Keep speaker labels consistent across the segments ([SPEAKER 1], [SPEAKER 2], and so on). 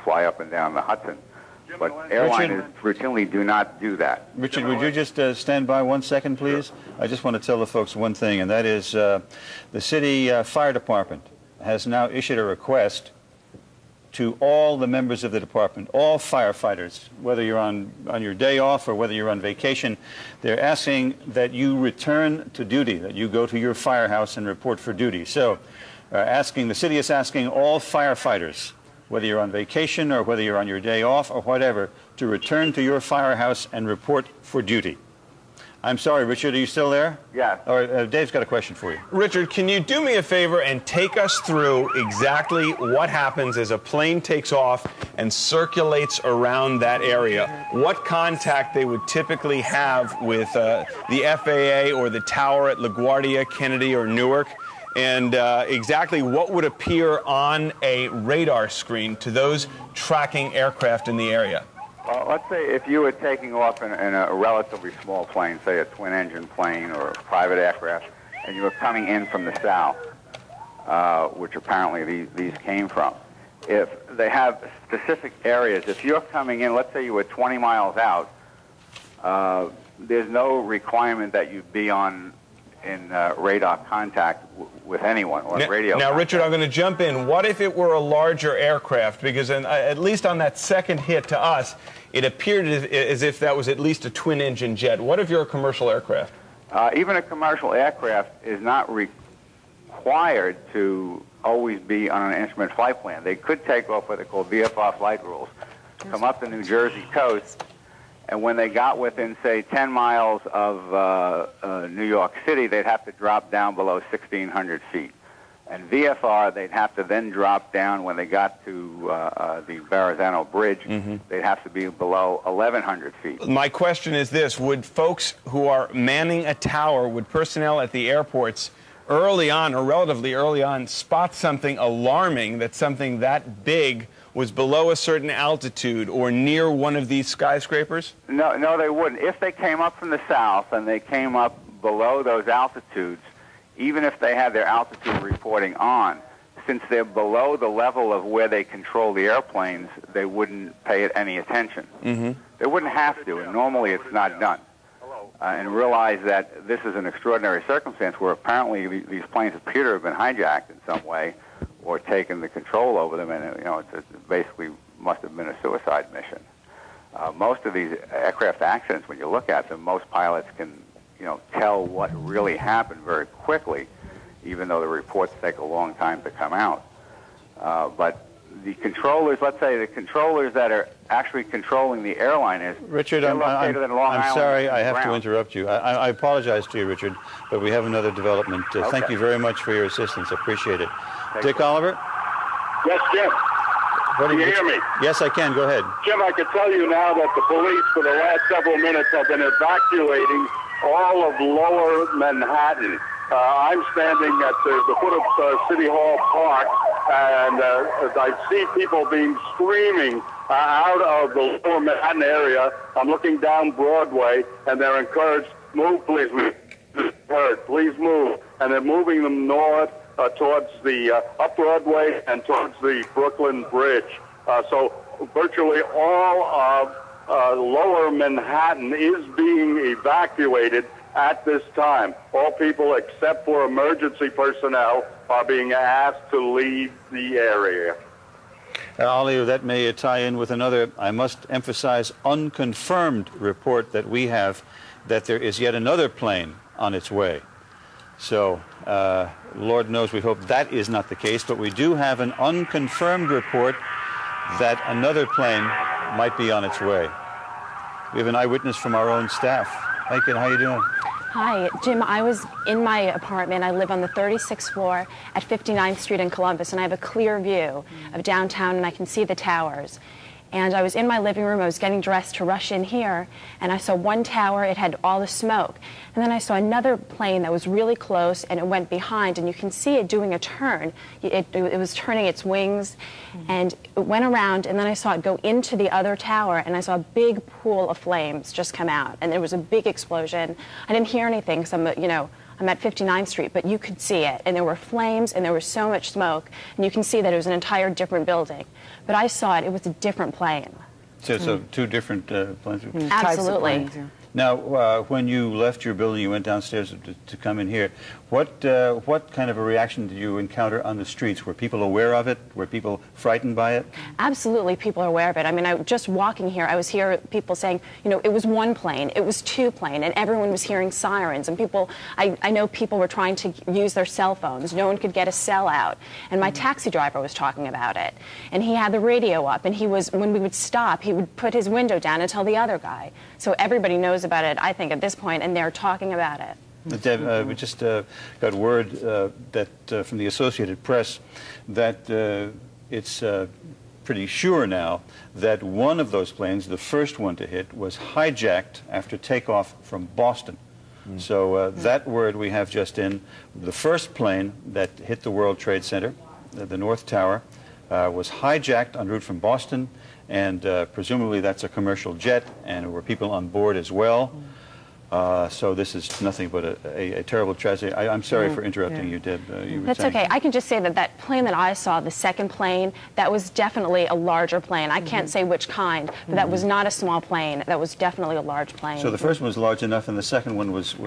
[SPEAKER 1] fly up and down the Hudson. But airliners routinely do not do that.
[SPEAKER 2] Richard, would you just stand by 1 second, please? Sure. I just want to tell the folks one thing, and that is the city fire department has now issued a request to all the members of the department, all firefighters, whether you're on your day off or whether you're on vacation. They're asking that you return to duty, that you go to your firehouse and report for duty. So the city is asking all firefighters, whether you're on vacation or whether you're on your day off or whatever, to return to your firehouse and report for duty. I'm sorry, Richard, are you still there?
[SPEAKER 1] Yeah.
[SPEAKER 2] All right, Dave's got a question for you.
[SPEAKER 3] Richard, can you do me a favor and take us through exactly what happens as a plane takes off and circulates around that area? What contact they would typically have with the FAA or the tower at LaGuardia, Kennedy, or Newark? And exactly what would appear on a radar screen to those tracking aircraft in the area?
[SPEAKER 1] Well, let's say if you were taking off in a relatively small plane, say a twin-engine plane or a private aircraft, and you were coming in from the south, which apparently these came from. If they have specific areas, if you're coming in, let's say you were 20 miles out, there's no requirement that you be in radar contact with anyone or radio
[SPEAKER 3] Now,
[SPEAKER 1] contact.
[SPEAKER 3] Richard, I'm going to jump in. What if it were a larger aircraft? Because at least on that second hit to us, it appeared as if that was at least a twin-engine jet. What if you're a commercial aircraft?
[SPEAKER 1] Even a commercial aircraft is not required to always be on an instrument flight plan. They could take off what they call VFR flight rules, come up the New Jersey coast, and when they got within, say, 10 miles of New York City, they'd have to drop down below 1,600 feet. And VFR, they'd have to then drop down when they got to the Verrazano Bridge. They'd have to be below 1,100 feet.
[SPEAKER 3] My question is this. Would folks who are manning a tower, would personnel at the airports early on or relatively early on spot something alarming, that something that big was below a certain altitude or near one of these skyscrapers?
[SPEAKER 1] No, they wouldn't. If they came up from the south and they came up below those altitudes, even if they had their altitude reporting on, since they're below the level of where they control the airplanes, they wouldn't pay it any attention. They wouldn't have to, and normally it's not done. And realize that this is an extraordinary circumstance where apparently these planes appear to have been hijacked in some way or taken the control over them, and it basically must have been a suicide mission. Most of these aircraft accidents, when you look at them, most pilots can tell what really happened very quickly, even though the reports take a long time to come out. But the controllers, let's say the controllers that are actually controlling the airline is
[SPEAKER 2] Richard, I'm sorry, I have to interrupt you. I apologize to you, Richard, but we have another development. Thank you very much for your assistance. I appreciate it. Dick Oliver?
[SPEAKER 4] Yes, Jim. Can you hear me?
[SPEAKER 2] Yes, I can. Go ahead.
[SPEAKER 4] Jim, I can tell you now that the police for the last several minutes have been evacuating all of lower Manhattan. I'm standing at the foot of City Hall Park, and I see people being screaming out of the lower Manhattan area. I'm looking down Broadway, and they're encouraged, move, please, please move. And they're moving them north towards the up Broadway and towards the Brooklyn Bridge. So virtually all of lower Manhattan is being evacuated at this time. All people except for emergency personnel are being asked to leave the area.
[SPEAKER 2] Oliver, that may tie in with another, I must emphasize, unconfirmed report that we have that there is yet another plane on its way. So, Lord knows we hope that is not the case, but we do have an unconfirmed report that another plane might be on its way. We have an eyewitness from our own staff. Hi, kid, how you doing?
[SPEAKER 5] Hi, Jim. I was in my apartment. I live on the 36th floor at 59th Street in Columbus, and I have a clear view of downtown, and I can see the towers. And I was in my living room. I was getting dressed to rush in here, and I saw one tower. It had all the smoke. And then I saw another plane that was really close, and it went behind, and you can see it doing a turn. It was turning its wings, and it went around, and then I saw it go into the other tower, and I saw a big pool of flames just come out, and there was a big explosion. I didn't hear anything, because I'm I'm at 59th Street, but you could see it. And there were flames, and there was so much smoke, and you can see that it was an entire different building. But I saw it. It was a different plane.
[SPEAKER 2] So two different planes.
[SPEAKER 5] Absolutely.
[SPEAKER 2] Now, when you left your building, you went downstairs to come in here. What kind of a reaction did you encounter on the streets? Were people aware of it? Were people frightened by it?
[SPEAKER 5] Absolutely, people are aware of it. I mean, just walking here, I was hearing people saying, you know, it was one plane, it was two plane, and everyone was hearing sirens. And people, I know people were trying to use their cell phones. No one could get a cell out. And my taxi driver was talking about it. And he had the radio up, and he was, when we would stop, he would put his window down and tell the other guy. So everybody knows about it, I think, at this point, and they're talking about it.
[SPEAKER 2] Deb, we just got word that from the Associated Press that it's pretty sure now that one of those planes, the first one to hit, was hijacked after takeoff from Boston. So that word we have just in. The first plane that hit the World Trade Center, the North Tower, was hijacked en route from Boston, and presumably that's a commercial jet, and there were people on board as well. So this is nothing but a terrible tragedy. I'm sorry for interrupting you, Deb.
[SPEAKER 5] That's okay. I can just say that that plane that I saw, the second plane, that was definitely a larger plane. I can't say which kind, but that was not a small plane. That was definitely a large plane.
[SPEAKER 2] So the first one was large enough, and the second one was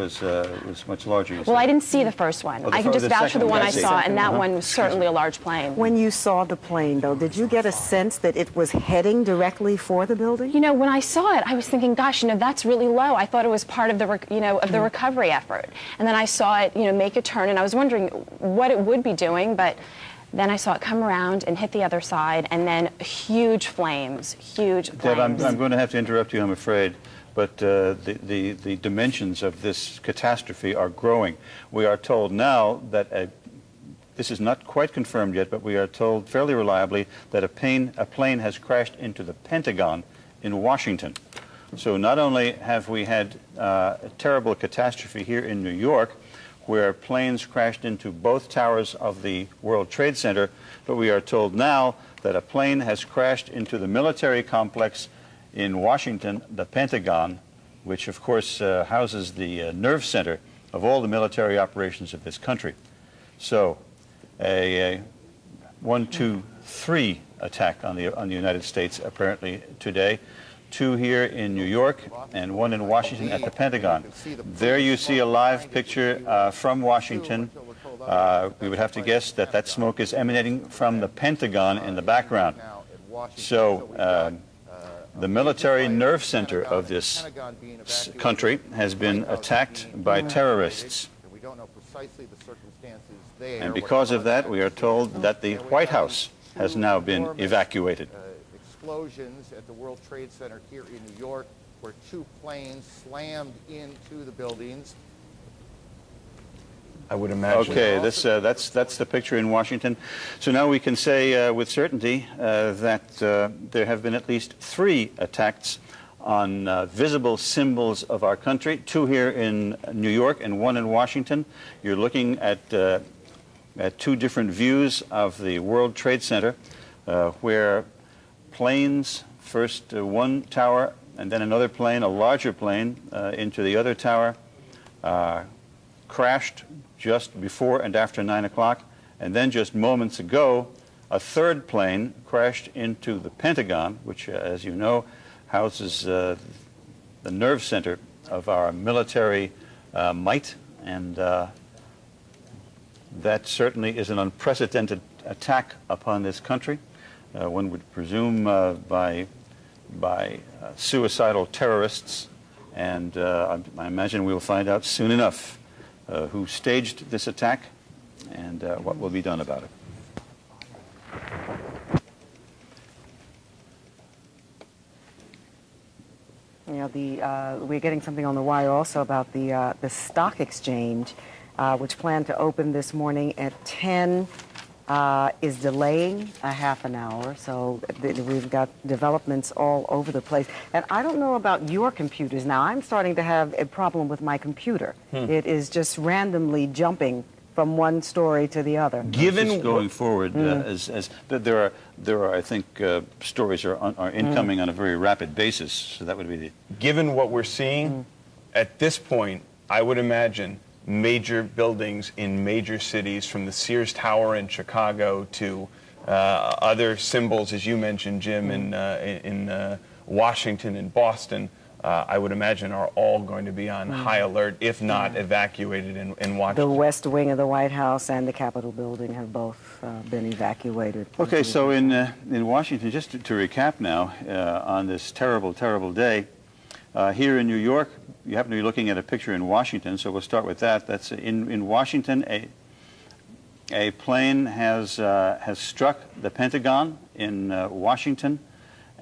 [SPEAKER 2] much larger.
[SPEAKER 5] Well, I didn't see the first one. I can just vouch for the one I saw, and that one was certainly a large plane.
[SPEAKER 6] When you saw the plane, though, did you get a sense that it was heading directly for the building?
[SPEAKER 5] You know, when I saw it, I was thinking, gosh, you know, that's really low. I thought it was part of the recovery effort. And then I saw it, you know, make a turn, and I was wondering what it would be doing, but then I saw it come around and hit the other side, and then huge flames, huge flames.
[SPEAKER 2] Deb, I'm going to have to interrupt you, I'm afraid, but the dimensions of this catastrophe are growing. We are told now that this is not quite confirmed yet, but we are told fairly reliably that a plane has crashed into the Pentagon in Washington. So not only have we had a terrible catastrophe here in New York, where planes crashed into both towers of the World Trade Center, but we are told now that a plane has crashed into the military complex in Washington, the Pentagon, which of course houses the nerve center of all the military operations of this country. So a 1, 2, 3 attack on the United States apparently today. 2 here in New York and 1 in Washington at the Pentagon. There you see a live picture from Washington. We would have to guess that that smoke is emanating from the Pentagon in the background. So the military nerve center of this country has been attacked by terrorists. And because of that, we are told that the White House has now been evacuated.
[SPEAKER 7] Explosions at the World Trade Center here in New York, where 2 planes slammed into the buildings.
[SPEAKER 3] I would imagine.
[SPEAKER 2] Okay, that's the picture in Washington. So now we can say with certainty that there have been at least 3 attacks on visible symbols of our country. 2 here in New York and 1 in Washington. You're looking at 2 different views of the World Trade Center, where planes, first one tower and then another plane, a larger plane, into the other tower, crashed just before and after 9 o'clock. And then just moments ago, a 3rd plane crashed into the Pentagon, which, as you know, houses the nerve center of our military might. And that certainly is an unprecedented attack upon this country. One would presume by suicidal terrorists, and I imagine we will find out soon enough who staged this attack and what will be done about it.
[SPEAKER 6] You know, we're getting something on the wire also about the stock exchange, which planned to open this morning at 10. Is delaying a half an hour, so we've got developments all over the place. And I don't know about your computers now. I'm starting to have a problem with my computer. It is just randomly jumping from one story to the other.
[SPEAKER 2] Given going forward, as there are, I think, stories are incoming on a very rapid basis. So that would be the.
[SPEAKER 3] Given what we're seeing at this point, I would imagine major buildings in major cities, from the Sears Tower in Chicago to other symbols, as you mentioned, Jim, in Washington and Boston, I would imagine are all going to be on high alert, if not evacuated in Washington.
[SPEAKER 6] The West Wing of the White House and the Capitol building have both been evacuated.
[SPEAKER 2] Okay, so in Washington, just to recap now, on this terrible, terrible day, here in New York, you happen to be looking at a picture in Washington, so we'll start with that. That's in Washington, a plane has struck the Pentagon in Washington,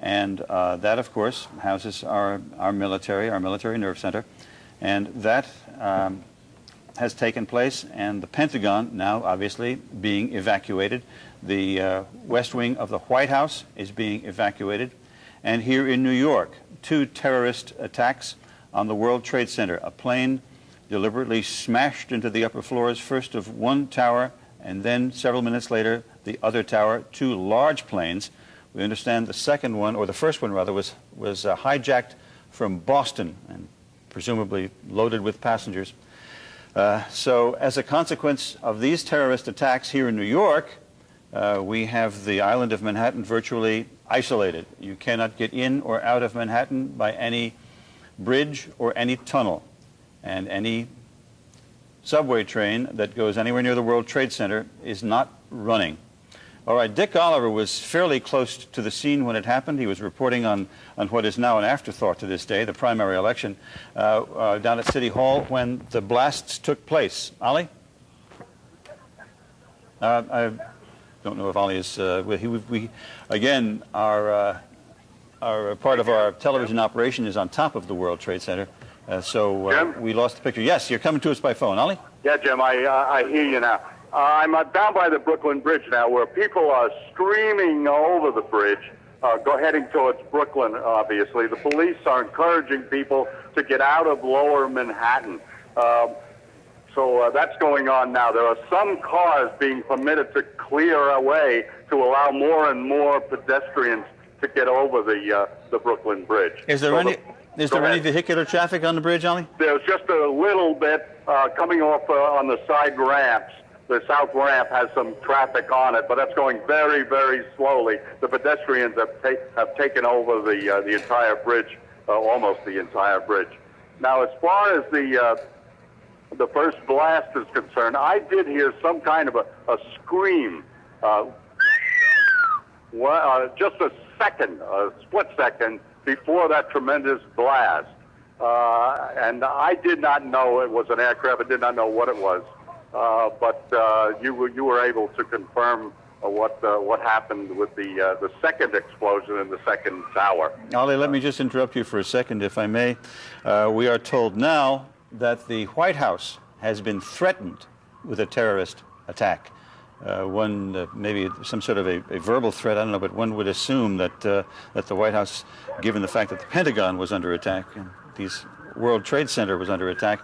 [SPEAKER 2] and that, of course, houses our military nerve center, and that has taken place, and the Pentagon now obviously being evacuated. The West Wing of the White House is being evacuated, and here in New York, 2 terrorist attacks on the World Trade Center. A plane deliberately smashed into the upper floors, first of one tower, and then several minutes later, the other tower. 2 large planes. We understand the second one, or the first one rather, was hijacked from Boston and presumably loaded with passengers. So as a consequence of these terrorist attacks here in New York, we have the island of Manhattan virtually isolated. You cannot get in or out of Manhattan by any bridge or any tunnel, and any subway train that goes anywhere near the World Trade Center is not running. All right, Dick Oliver was fairly close to the scene when it happened. He was reporting on what is now an afterthought to this day, the primary election, down at City Hall when the blasts took place. Ollie? I don't know if Ollie is... we again, our part of our television operation is on top of the World Trade Center, so we lost the picture. Yes, you're coming to us by phone. Ollie?
[SPEAKER 4] Yeah, Jim, I hear you now. I'm down by the Brooklyn Bridge now, where people are streaming over the bridge, heading towards Brooklyn, obviously. The police are encouraging people to get out of lower Manhattan. So that's going on now. There are some cars being permitted to clear away to allow more and more pedestrians to get over the Brooklyn Bridge.
[SPEAKER 2] Is there any vehicular traffic on the bridge, Ollie?
[SPEAKER 4] There's just a little bit coming off on the side ramps. The south ramp has some traffic on it, but that's going very, very slowly. The pedestrians have taken over the entire bridge, almost the entire bridge. Now, as far as the first blast is concerned, I did hear some kind of a scream. Just a split second before that tremendous blast. And I did not know it was an aircraft. I did not know what it was. But you were able to confirm what happened with the second explosion in the second tower.
[SPEAKER 2] Ollie, let me just interrupt you for a second, if I may. We are told now that the White House has been threatened with a terrorist attack. Maybe some sort of a verbal threat, I don't know, but one would assume that the White House, given the fact that the Pentagon was under attack and these World Trade Center was under attack,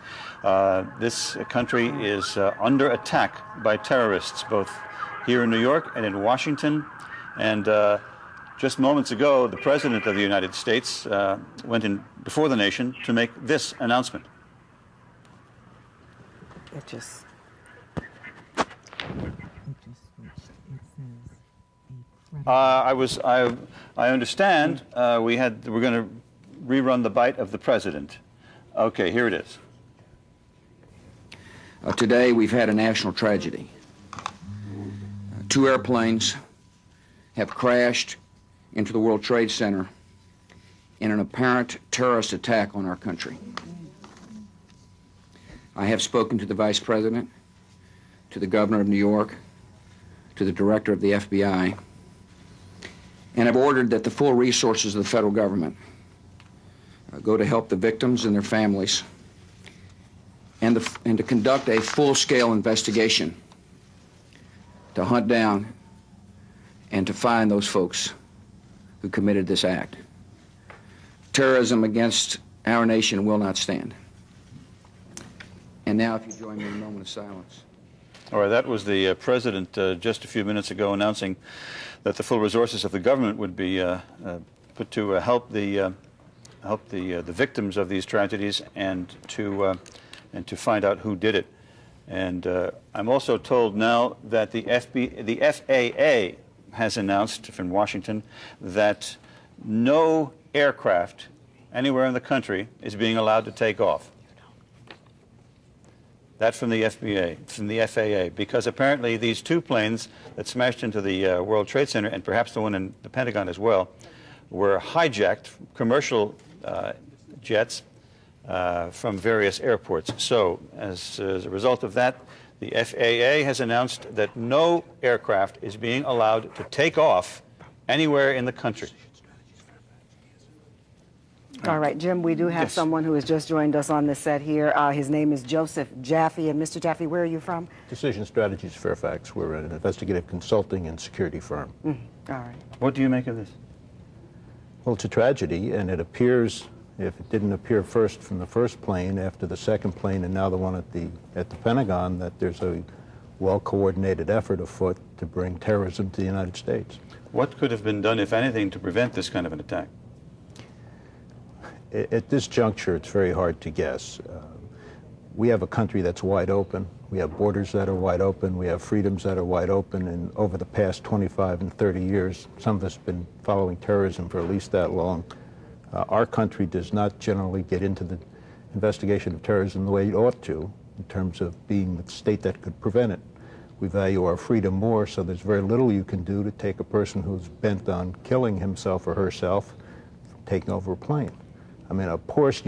[SPEAKER 2] this country is under attack by terrorists, both here in New York and in Washington. And just moments ago, the President of the United States went in before the nation to make this announcement. I understand we're going to rerun the bite of the President. Okay, here it is.
[SPEAKER 8] Today we've had a national tragedy. 2 airplanes have crashed into the World Trade Center in an apparent terrorist attack on our country. I have spoken to the Vice President, to the Governor of New York, to the Director of the FBI, and have ordered that the full resources of the federal government go to help the victims and their families, and to conduct a full-scale investigation to hunt down and to find those folks who committed this act. Terrorism against our nation will not stand. And now, if you join me in a moment of silence.
[SPEAKER 2] All right, that was the President just a few minutes ago announcing that the full resources of the government would be put to help the victims of these tragedies and to and to find out who did it. And I'm also told now that the FAA has announced from Washington that no aircraft anywhere in the country is being allowed to take off. That's from the FAA, because apparently these two planes that smashed into the World Trade Center, and perhaps the one in the Pentagon as well, were hijacked, commercial jets from various airports. So as a result of that, the FAA has announced that no aircraft is being allowed to take off anywhere in the country.
[SPEAKER 6] All right, Jim, we do have
[SPEAKER 2] Yes.
[SPEAKER 6] someone who has just joined us on the set here. His name is Joseph Jaffe. And Mr. Jaffe, where are you from?
[SPEAKER 9] Decision Strategies Fairfax. We're an investigative consulting and security firm.
[SPEAKER 6] All right.
[SPEAKER 2] What do you make of this?
[SPEAKER 9] Well, it's a tragedy, and it appears, if it didn't appear first from the first plane, after the second plane, and now the one at the Pentagon, that there's a well-coordinated effort afoot to bring terrorism to the United States.
[SPEAKER 2] What could have been done, if anything, to prevent this kind of an attack?
[SPEAKER 9] At this juncture, it's very hard to guess. We have a country that's wide open. We have borders that are wide open. We have freedoms that are wide open. And over the past 25 and 30 years, some of us have been following terrorism for at least that long. Our country does not generally get into the investigation of terrorism the way it ought to, in terms of being the state that could prevent it. We value our freedom more, so there's very little you can do to take a person who's bent on killing himself or herself from taking over a plane. I mean, of course,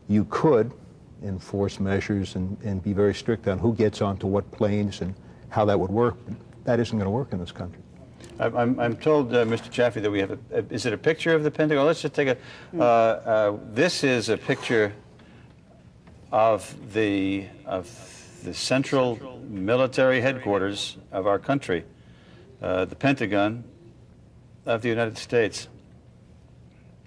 [SPEAKER 9] you could enforce measures and be very strict on who gets onto what planes and how that would work. But that isn't going to work in this country.
[SPEAKER 2] I'm told, Mr. Jaffe, that we have is it a picture of the Pentagon? Let's just take a, this is a picture of the central military headquarters of our country, the Pentagon of the United States.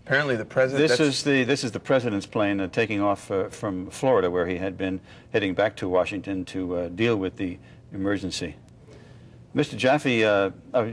[SPEAKER 3] Apparently the president...
[SPEAKER 2] This is the president's plane taking off from Florida, where he had been heading back to Washington to deal with the emergency. Mr. Jaffe,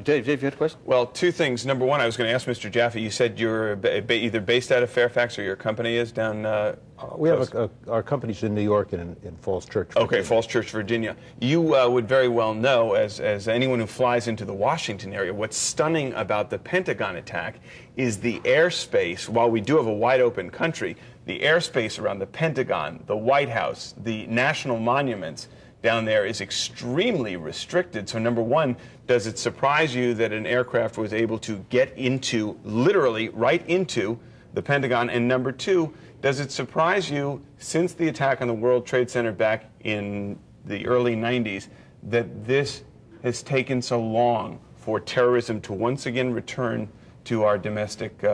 [SPEAKER 2] Dave, you had a question?
[SPEAKER 3] Well, two things. Number one, I was going to ask Mr. Jaffe, you said you're either based out of Fairfax or your company is down...
[SPEAKER 9] We have our company's in New York and in Falls Church, Virginia.
[SPEAKER 3] Okay, Falls Church, Virginia. You would very well know, as anyone who flies into the Washington area, what's stunning about the Pentagon attack is the airspace. While we do have a wide open country, the airspace around the Pentagon, the White House, the national monuments down there is extremely restricted. So number one, does it surprise you that an aircraft was able to get into, literally right into the Pentagon? And number two, does it surprise you, since the attack on the World Trade Center back in the early 90s, that this has taken so long for terrorism to once again return to our domestic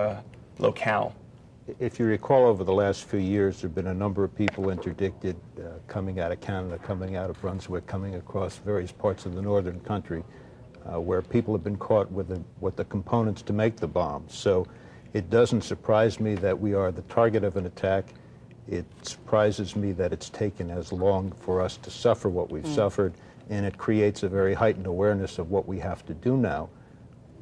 [SPEAKER 3] locale?
[SPEAKER 9] If you recall, over the last few years, there have been a number of people interdicted coming out of Canada, coming out of Brunswick, coming across various parts of the northern country, where people have been caught with the components to make the bombs. So it doesn't surprise me that we are the target of an attack. It surprises me that it's taken as long for us to suffer what we've suffered, and it creates a very heightened awareness of what we have to do now.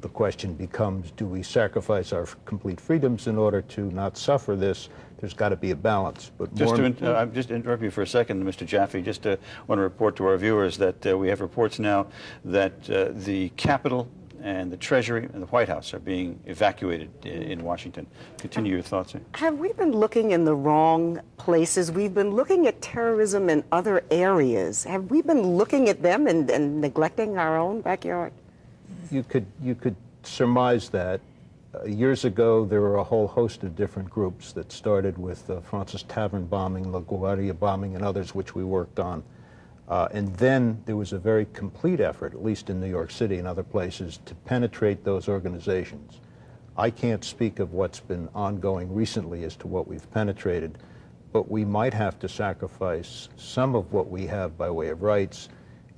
[SPEAKER 9] The question becomes, do we sacrifice our complete freedoms in order to not suffer this? There's got to be a balance. But
[SPEAKER 2] I'm just interrupt you for a second, Mr. Jaffe. Just want to report to our viewers that we have reports now that the Capitol and the Treasury and the White House are being evacuated in Washington. Continue your thoughts, sir.
[SPEAKER 6] Have we been looking in the wrong places? We've been looking at terrorism in other areas. Have we been looking at them and neglecting our own backyard?
[SPEAKER 9] You could surmise that. Years ago, there were a whole host of different groups that started with the Francis Tavern bombing, LaGuardia bombing, and others which we worked on. And then there was a very complete effort, at least in New York City and other places, to penetrate those organizations. I can't speak of what's been ongoing recently as to what we've penetrated, but we might have to sacrifice some of what we have by way of rights,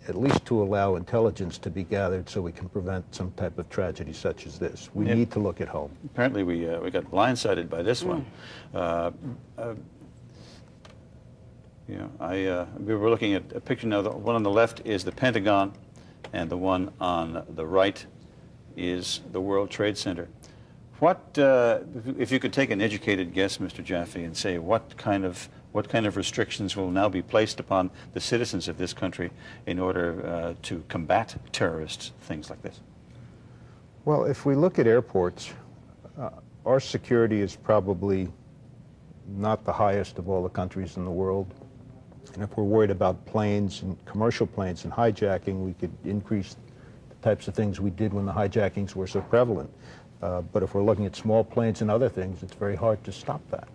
[SPEAKER 9] at least to allow intelligence to be gathered so we can prevent some type of tragedy such as this. We need to look at home.
[SPEAKER 2] Apparently we got blindsided by this one. We were looking at a picture now. The one on the left is the Pentagon, and the one on the right is the World Trade Center. What, if you could take an educated guess, Mr. Jaffe, and say what kind of What kind of restrictions will now be placed upon the citizens of this country in order to combat terrorists, things like this?
[SPEAKER 9] Well, if we look at airports, our security is probably not the highest of all the countries in the world. And if we're worried about planes and commercial planes and hijacking, we could increase the types of things we did when the hijackings were so prevalent. But if we're looking at small planes and other things, it's very hard to stop that.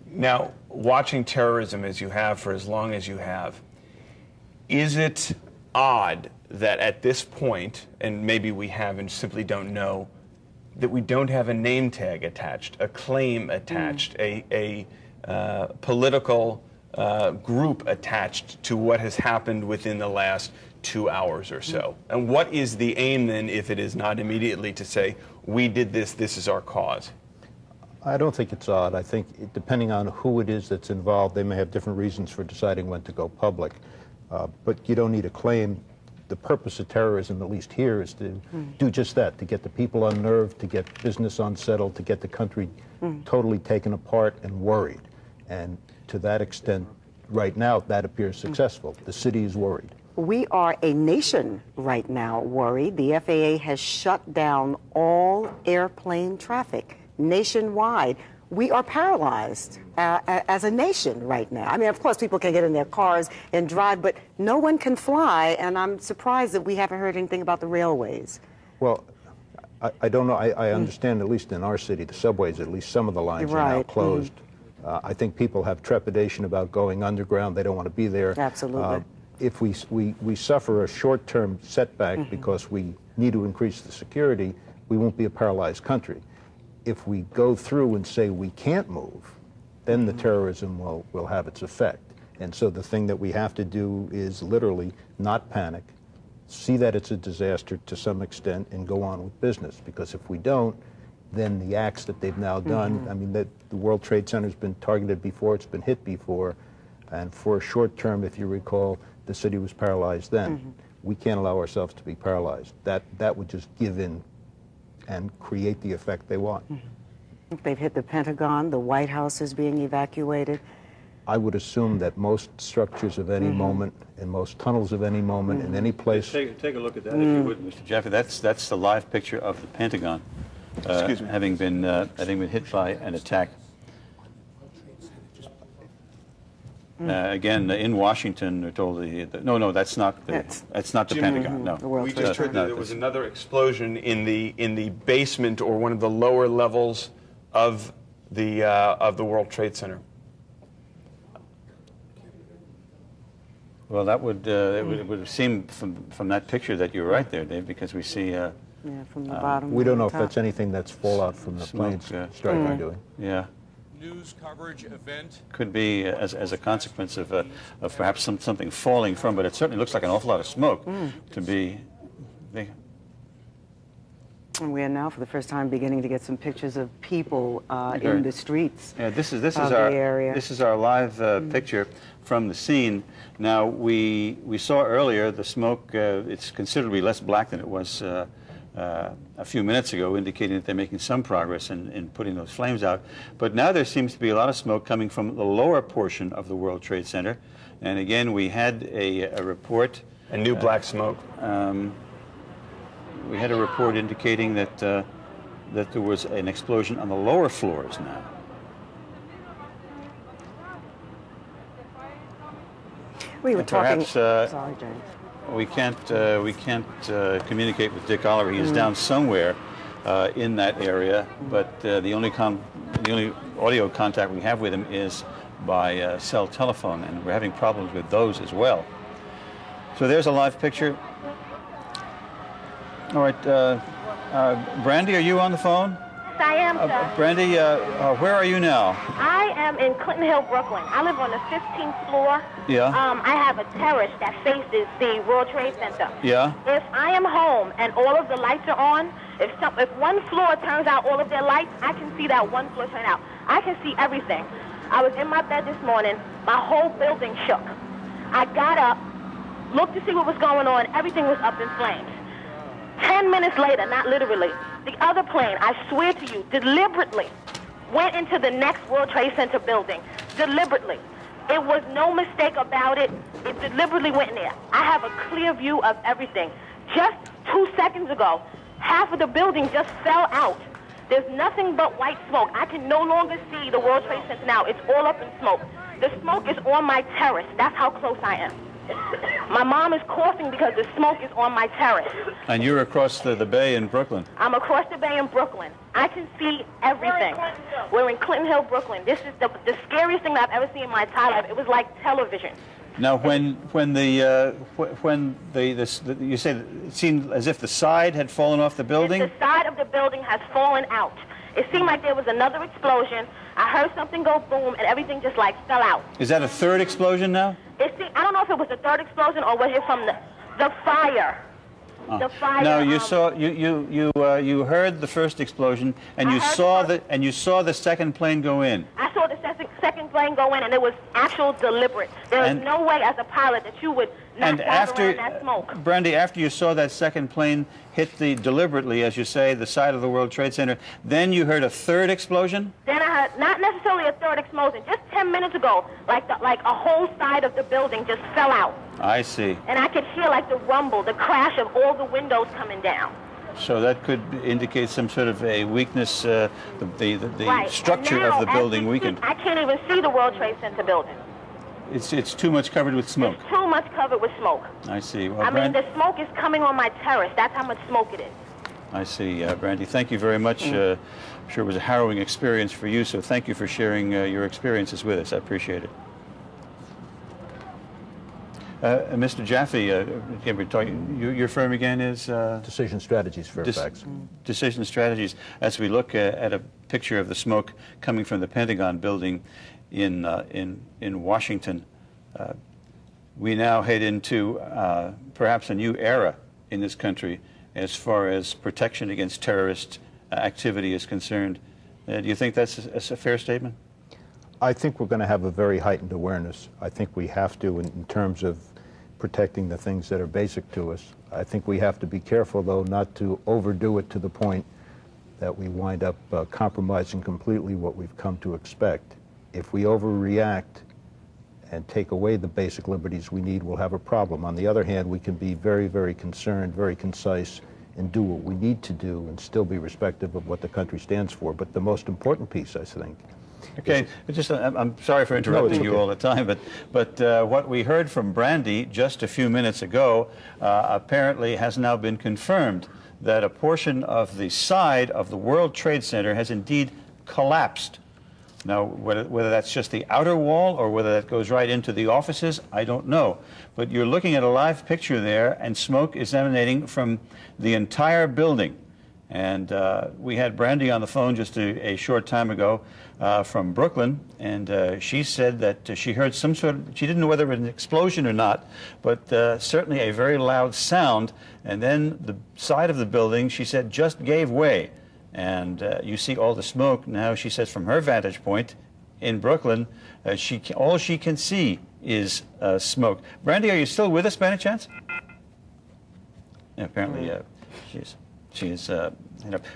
[SPEAKER 3] Now, watching terrorism as you have for as long as you have, is it odd that at this point, and maybe we have and simply don't know, that we don't have a name tag attached, a claim attached, a political group attached to what has happened within the last 2 hours or so? And what is the aim then, if it is not immediately to say, we did this, this is our cause?
[SPEAKER 9] I don't think it's odd. I think depending on who it is that's involved, they may have different reasons for deciding when to go public. But you don't need a claim. The purpose of terrorism, at least here, is to do just that, to get the people unnerved, to get business unsettled, to get the country totally taken apart and worried. And to that extent, right now, that appears successful. The city is worried.
[SPEAKER 6] We are a nation right now worried. The FAA has shut down all airplane traffic nationwide. We are paralyzed as a nation right now. I mean, of course, people can get in their cars and drive, but no one can fly, and I'm surprised that we haven't heard anything about the railways.
[SPEAKER 9] Well, I don't know. I understand, at least in our city, the subways, at least some of the lines are now closed. I think people have trepidation about going underground. They don't want to be there.
[SPEAKER 6] Absolutely.
[SPEAKER 9] If we suffer a short-term setback because we need to increase the security, we won't be a paralyzed country. If we go through and say we can't move, then the terrorism will have its effect. And so the thing that we have to do is literally not panic, see that it's a disaster to some extent, and go on with business. Because if we don't, then the acts that they've now done, I mean, the World Trade Center's been targeted before, it's been hit before, and for a short term, if you recall, the city was paralyzed then. We can't allow ourselves to be paralyzed. That would just give in and create the effect they want.
[SPEAKER 6] They've hit the Pentagon. The White House is being evacuated.
[SPEAKER 9] I would assume that most structures of any moment and most tunnels of any moment in any place.
[SPEAKER 2] Take a look at that, if you would, Mr. Jaffe. That's the live picture of the Pentagon having been hit by an attack. Again, in Washington, they're told no, that's not the Pentagon. No,
[SPEAKER 3] we just heard that there was another explosion in the basement or one of the lower levels of the World Trade Center.
[SPEAKER 2] Well, that would it would seem from that picture that you're right there, Dave, because we see.
[SPEAKER 6] From the bottom.
[SPEAKER 9] We don't know if that's anything that's fallout from the planes striking doing.
[SPEAKER 2] Yeah.
[SPEAKER 10] News coverage event.
[SPEAKER 2] Could be as a consequence of perhaps something falling from, but it certainly looks like an awful lot of smoke to be.
[SPEAKER 6] And we are now, for the first time, beginning to get some pictures of people in the streets.
[SPEAKER 2] Yeah, this is
[SPEAKER 6] our area.
[SPEAKER 2] This is our live picture from the scene. Now we saw earlier the smoke. It's considerably less black than it was a few minutes ago, indicating that they're making some progress in putting those flames out. But now there seems to be a lot of smoke coming from the lower portion of the World Trade Center. And again, we had a report.
[SPEAKER 3] A new black smoke.
[SPEAKER 2] We had a report indicating that there was an explosion on the lower floors now.
[SPEAKER 6] We were talking.
[SPEAKER 2] Perhaps,
[SPEAKER 6] sorry, James.
[SPEAKER 2] We can't communicate with Dick Oliver. He is down somewhere in that area, but the only audio contact we have with him is by cell telephone, and we're having problems with those as well. So there's a live picture. All right, Brandy, are you on the phone?
[SPEAKER 11] Yes, I am, sir.
[SPEAKER 2] Brandy, where are you now?
[SPEAKER 11] I am in Clinton Hill, Brooklyn. I live on the 15th floor.
[SPEAKER 2] Yeah.
[SPEAKER 11] I have a terrace that faces the World Trade Center.
[SPEAKER 2] Yeah.
[SPEAKER 11] If I am home and all of the lights are on, if one floor turns out all of their lights, I can see that one floor turn out. I can see everything. I was in my bed this morning. My whole building shook. I got up, looked to see what was going on. Everything was up in flames. 10 minutes later, not literally, the other plane, I swear to you, deliberately went into the next World Trade Center building. Deliberately. It was no mistake about it. It deliberately went in there. I have a clear view of everything. Just 2 seconds ago, half of the building just fell out. There's nothing but white smoke. I can no longer see the World Trade Center now. It's all up in smoke. The smoke is on my terrace. That's how close I am. My mom is coughing because the smoke is on my terrace.
[SPEAKER 2] And you're across the bay in Brooklyn.
[SPEAKER 11] I'm across the bay in Brooklyn. I can see everything. We're in Clinton Hill, Brooklyn. This is the scariest thing that I've ever seen in my entire life. It was like television.
[SPEAKER 2] Now, you said it seemed as if the side had fallen off the building?
[SPEAKER 11] The side of the building has fallen out. It seemed like there was another explosion. I heard something go boom, and everything just like fell out.
[SPEAKER 2] Is that a third explosion now?
[SPEAKER 11] I don't know if it was the third explosion or was it from the fire. The fire.
[SPEAKER 2] No, you saw you heard the first explosion, and you saw the second plane go in.
[SPEAKER 11] I saw the second plane go in, and it was actual deliberate. There is no way as a pilot that you would not drive around that smoke.
[SPEAKER 2] Brandy, after you saw that second plane hit deliberately, as you say, the side of the World Trade Center, then you heard a third explosion?
[SPEAKER 11] Then I heard, not necessarily a third explosion, just 10 minutes ago, like a whole side of the building just fell out.
[SPEAKER 2] I see.
[SPEAKER 11] And I could hear like the rumble, the crash of all the windows coming down.
[SPEAKER 2] So that could indicate some sort of a weakness, the
[SPEAKER 11] right.
[SPEAKER 2] structure
[SPEAKER 11] now,
[SPEAKER 2] of the building weakened.
[SPEAKER 11] I can't even see the World Trade Center building.
[SPEAKER 2] It's too much covered with smoke.
[SPEAKER 11] It's too much covered with smoke.
[SPEAKER 2] I see. Well,
[SPEAKER 11] I mean, the smoke is coming on my terrace. That's how much smoke it is.
[SPEAKER 2] I see. Brandy, thank you very much. I'm sure it was a harrowing experience for you, so thank you for sharing your experiences with us. I appreciate it. Mr. Jaffe, your firm again is?
[SPEAKER 9] Decision Strategies, Fairfax.
[SPEAKER 2] Decision Strategies. As we look at a picture of the smoke coming from the Pentagon building in Washington, we now head into perhaps a new era in this country as far as protection against terrorist activity is concerned. Do you think that's a fair statement?
[SPEAKER 9] I think we're going to have a very heightened awareness. I think we have to in terms of protecting the things that are basic to us. I think we have to be careful, though, not to overdo it to the point that we wind up compromising completely what we've come to expect. If we overreact and take away the basic liberties we need, we'll have a problem. On the other hand, we can be very, very concerned, very concise, and do what we need to do and still be respectful of what the country stands for. But the most important piece, I think.
[SPEAKER 2] Okay, I'm sorry for interrupting you all the time, but what we heard from Brandy just a few minutes ago apparently has now been confirmed that a portion of the side of the World Trade Center has indeed collapsed. Now, whether that's just the outer wall or whether that goes right into the offices, I don't know. But you're looking at a live picture there, and smoke is emanating from the entire building. And we had Brandy on the phone just a short time ago from Brooklyn, and she said that she heard some sort of, she didn't know whether it was an explosion or not, but certainly a very loud sound, and then the side of the building, she said, just gave way. And you see all the smoke. Now, she says from her vantage point in Brooklyn, all she can see is smoke. Brandy, are you still with us by any chance? Yeah, apparently she's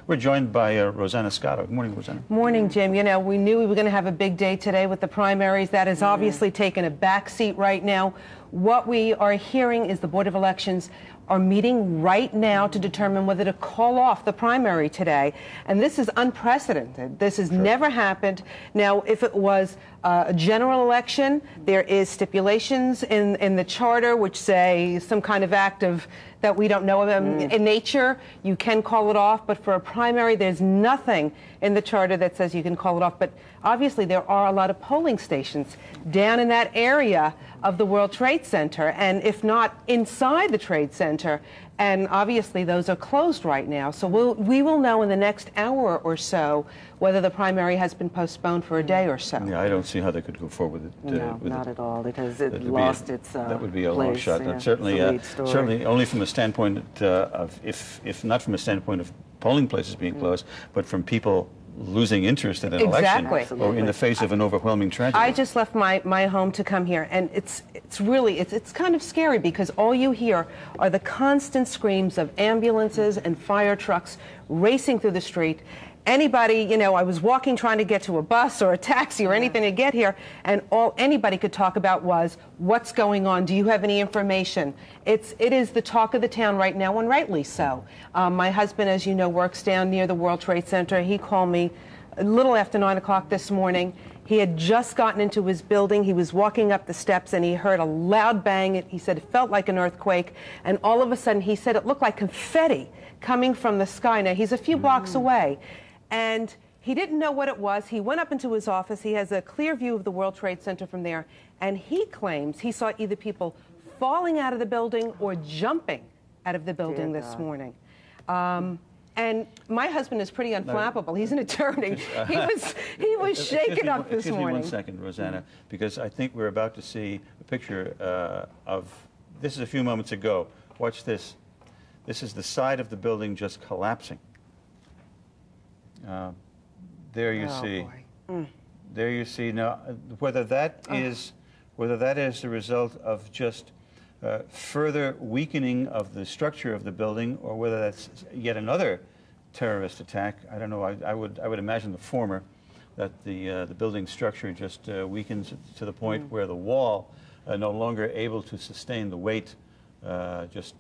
[SPEAKER 2] we're joined by Rosanna Scotto. Good morning, Rosanna.
[SPEAKER 12] Morning, Jim. You know, we knew we were going to have a big day today with the primaries. That has obviously taken a back seat right now. What we are hearing is the Board of Elections are meeting right now to determine whether to call off the primary today. And this is unprecedented. This has never happened. Now, if it was a general election, there is stipulations in the charter which say some kind of act of that we don't know of in nature, you can call it off. But for a primary, there's nothing in the charter that says you can call it off. But obviously, there are a lot of polling stations down in that area of the World Trade Center, and if not inside the Trade Center, and obviously those are closed right now. So we will know in the next hour or so whether the primary has been postponed for a day or so.
[SPEAKER 2] Yeah, I don't see how they could go forward with it.
[SPEAKER 6] No, not at all. It has lost its
[SPEAKER 2] that would be a long shot.
[SPEAKER 6] Yeah,
[SPEAKER 2] and certainly only from a standpoint of, if not from a standpoint of polling places being closed, but from people losing interest in an election or in the face of an overwhelming tragedy.
[SPEAKER 12] I just left my home to come here, and it's really kind of scary because all you hear are the constant screams of ambulances and fire trucks racing through the street. anybody, you know, I was walking trying to get to a bus or a taxi or anything to get here, and all anybody could talk about was, what's going on? Do you have any information? It is the talk of the town right now, and rightly so. My husband, as you know, works down near the World Trade Center. He called me a little after 9 o'clock this morning. He had just gotten into his building. He was walking up the steps and he heard a loud bang. He said it felt like an earthquake. And all of a sudden, he said it looked like confetti coming from the sky. Now, he's a few blocks away. And he didn't know what it was. He went up into his office. He has a clear view of the World Trade Center from there. And he claims he saw either people falling out of the building or jumping out of the building this morning. And my husband is pretty unflappable. He's an attorney. He was shaken up this morning.
[SPEAKER 2] Excuse me 1 second, Rosanna, because I think we're about to see a picture of, this is a few moments ago. Watch this. This is the side of the building just collapsing. There you see. There you see. Now, whether that is the result of just further weakening of the structure of the building, or whether that's yet another terrorist attack, I don't know. I would imagine the former, that the building structure just weakens to the point where the wall, no longer able to sustain the weight, just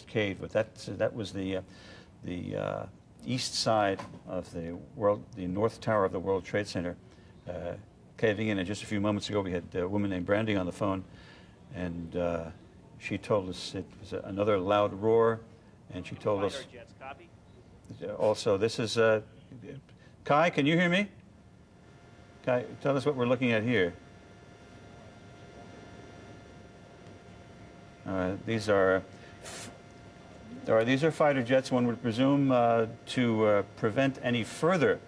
[SPEAKER 2] caved. But that was the east side of the north tower of the World Trade Center caving in. And just a few moments ago, we had a woman named Brandy on the phone, and she told us it was another loud roar, and she told us also, this is, Kai, can you hear me? Kai, tell us what we're looking at here. These are fighter jets, one would presume, to prevent any further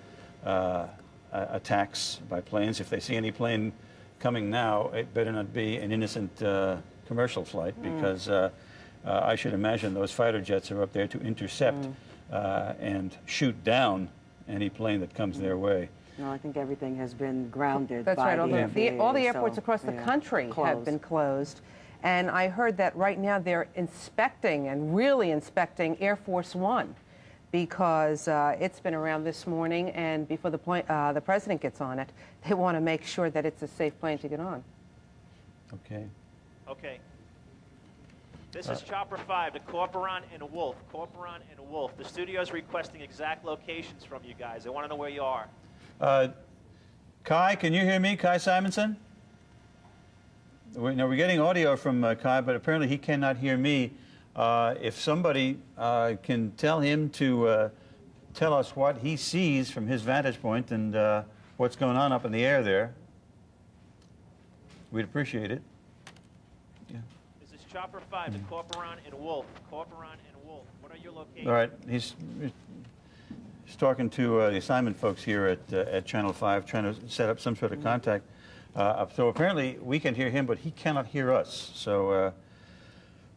[SPEAKER 2] attacks by planes. If they see any plane coming now, it better not be an innocent commercial flight, because I should imagine those fighter jets are up there to intercept and shoot down any plane that comes their way.
[SPEAKER 6] No, I think everything has been grounded.
[SPEAKER 12] That's
[SPEAKER 6] by
[SPEAKER 12] right. All the airports
[SPEAKER 6] so,
[SPEAKER 12] across the country have been closed. And I heard that right now they're inspecting, and really inspecting, Air Force One, because it's been around this morning, and before the president gets on it, they want to make sure that it's a safe plane to get on.
[SPEAKER 2] Okay.
[SPEAKER 13] Okay. This is Chopper 5 to Corporon and Wolf. Corporon and Wolf. The studio's requesting exact locations from you guys. They want to know where you are.
[SPEAKER 2] Kai, can you hear me? Kai Simonson? We're getting audio from Kai, but apparently he cannot hear me. If somebody can tell him to tell us what he sees from his vantage point and what's going on up in the air there, we'd appreciate it. Yeah.
[SPEAKER 13] This is Chopper 5 to Corporon and Wolf. Corporon and Wolf. What are your locations?
[SPEAKER 2] All right. He's talking to the assignment folks here at Channel 5, trying to set up some sort of contact. So apparently we can hear him, but he cannot hear us. So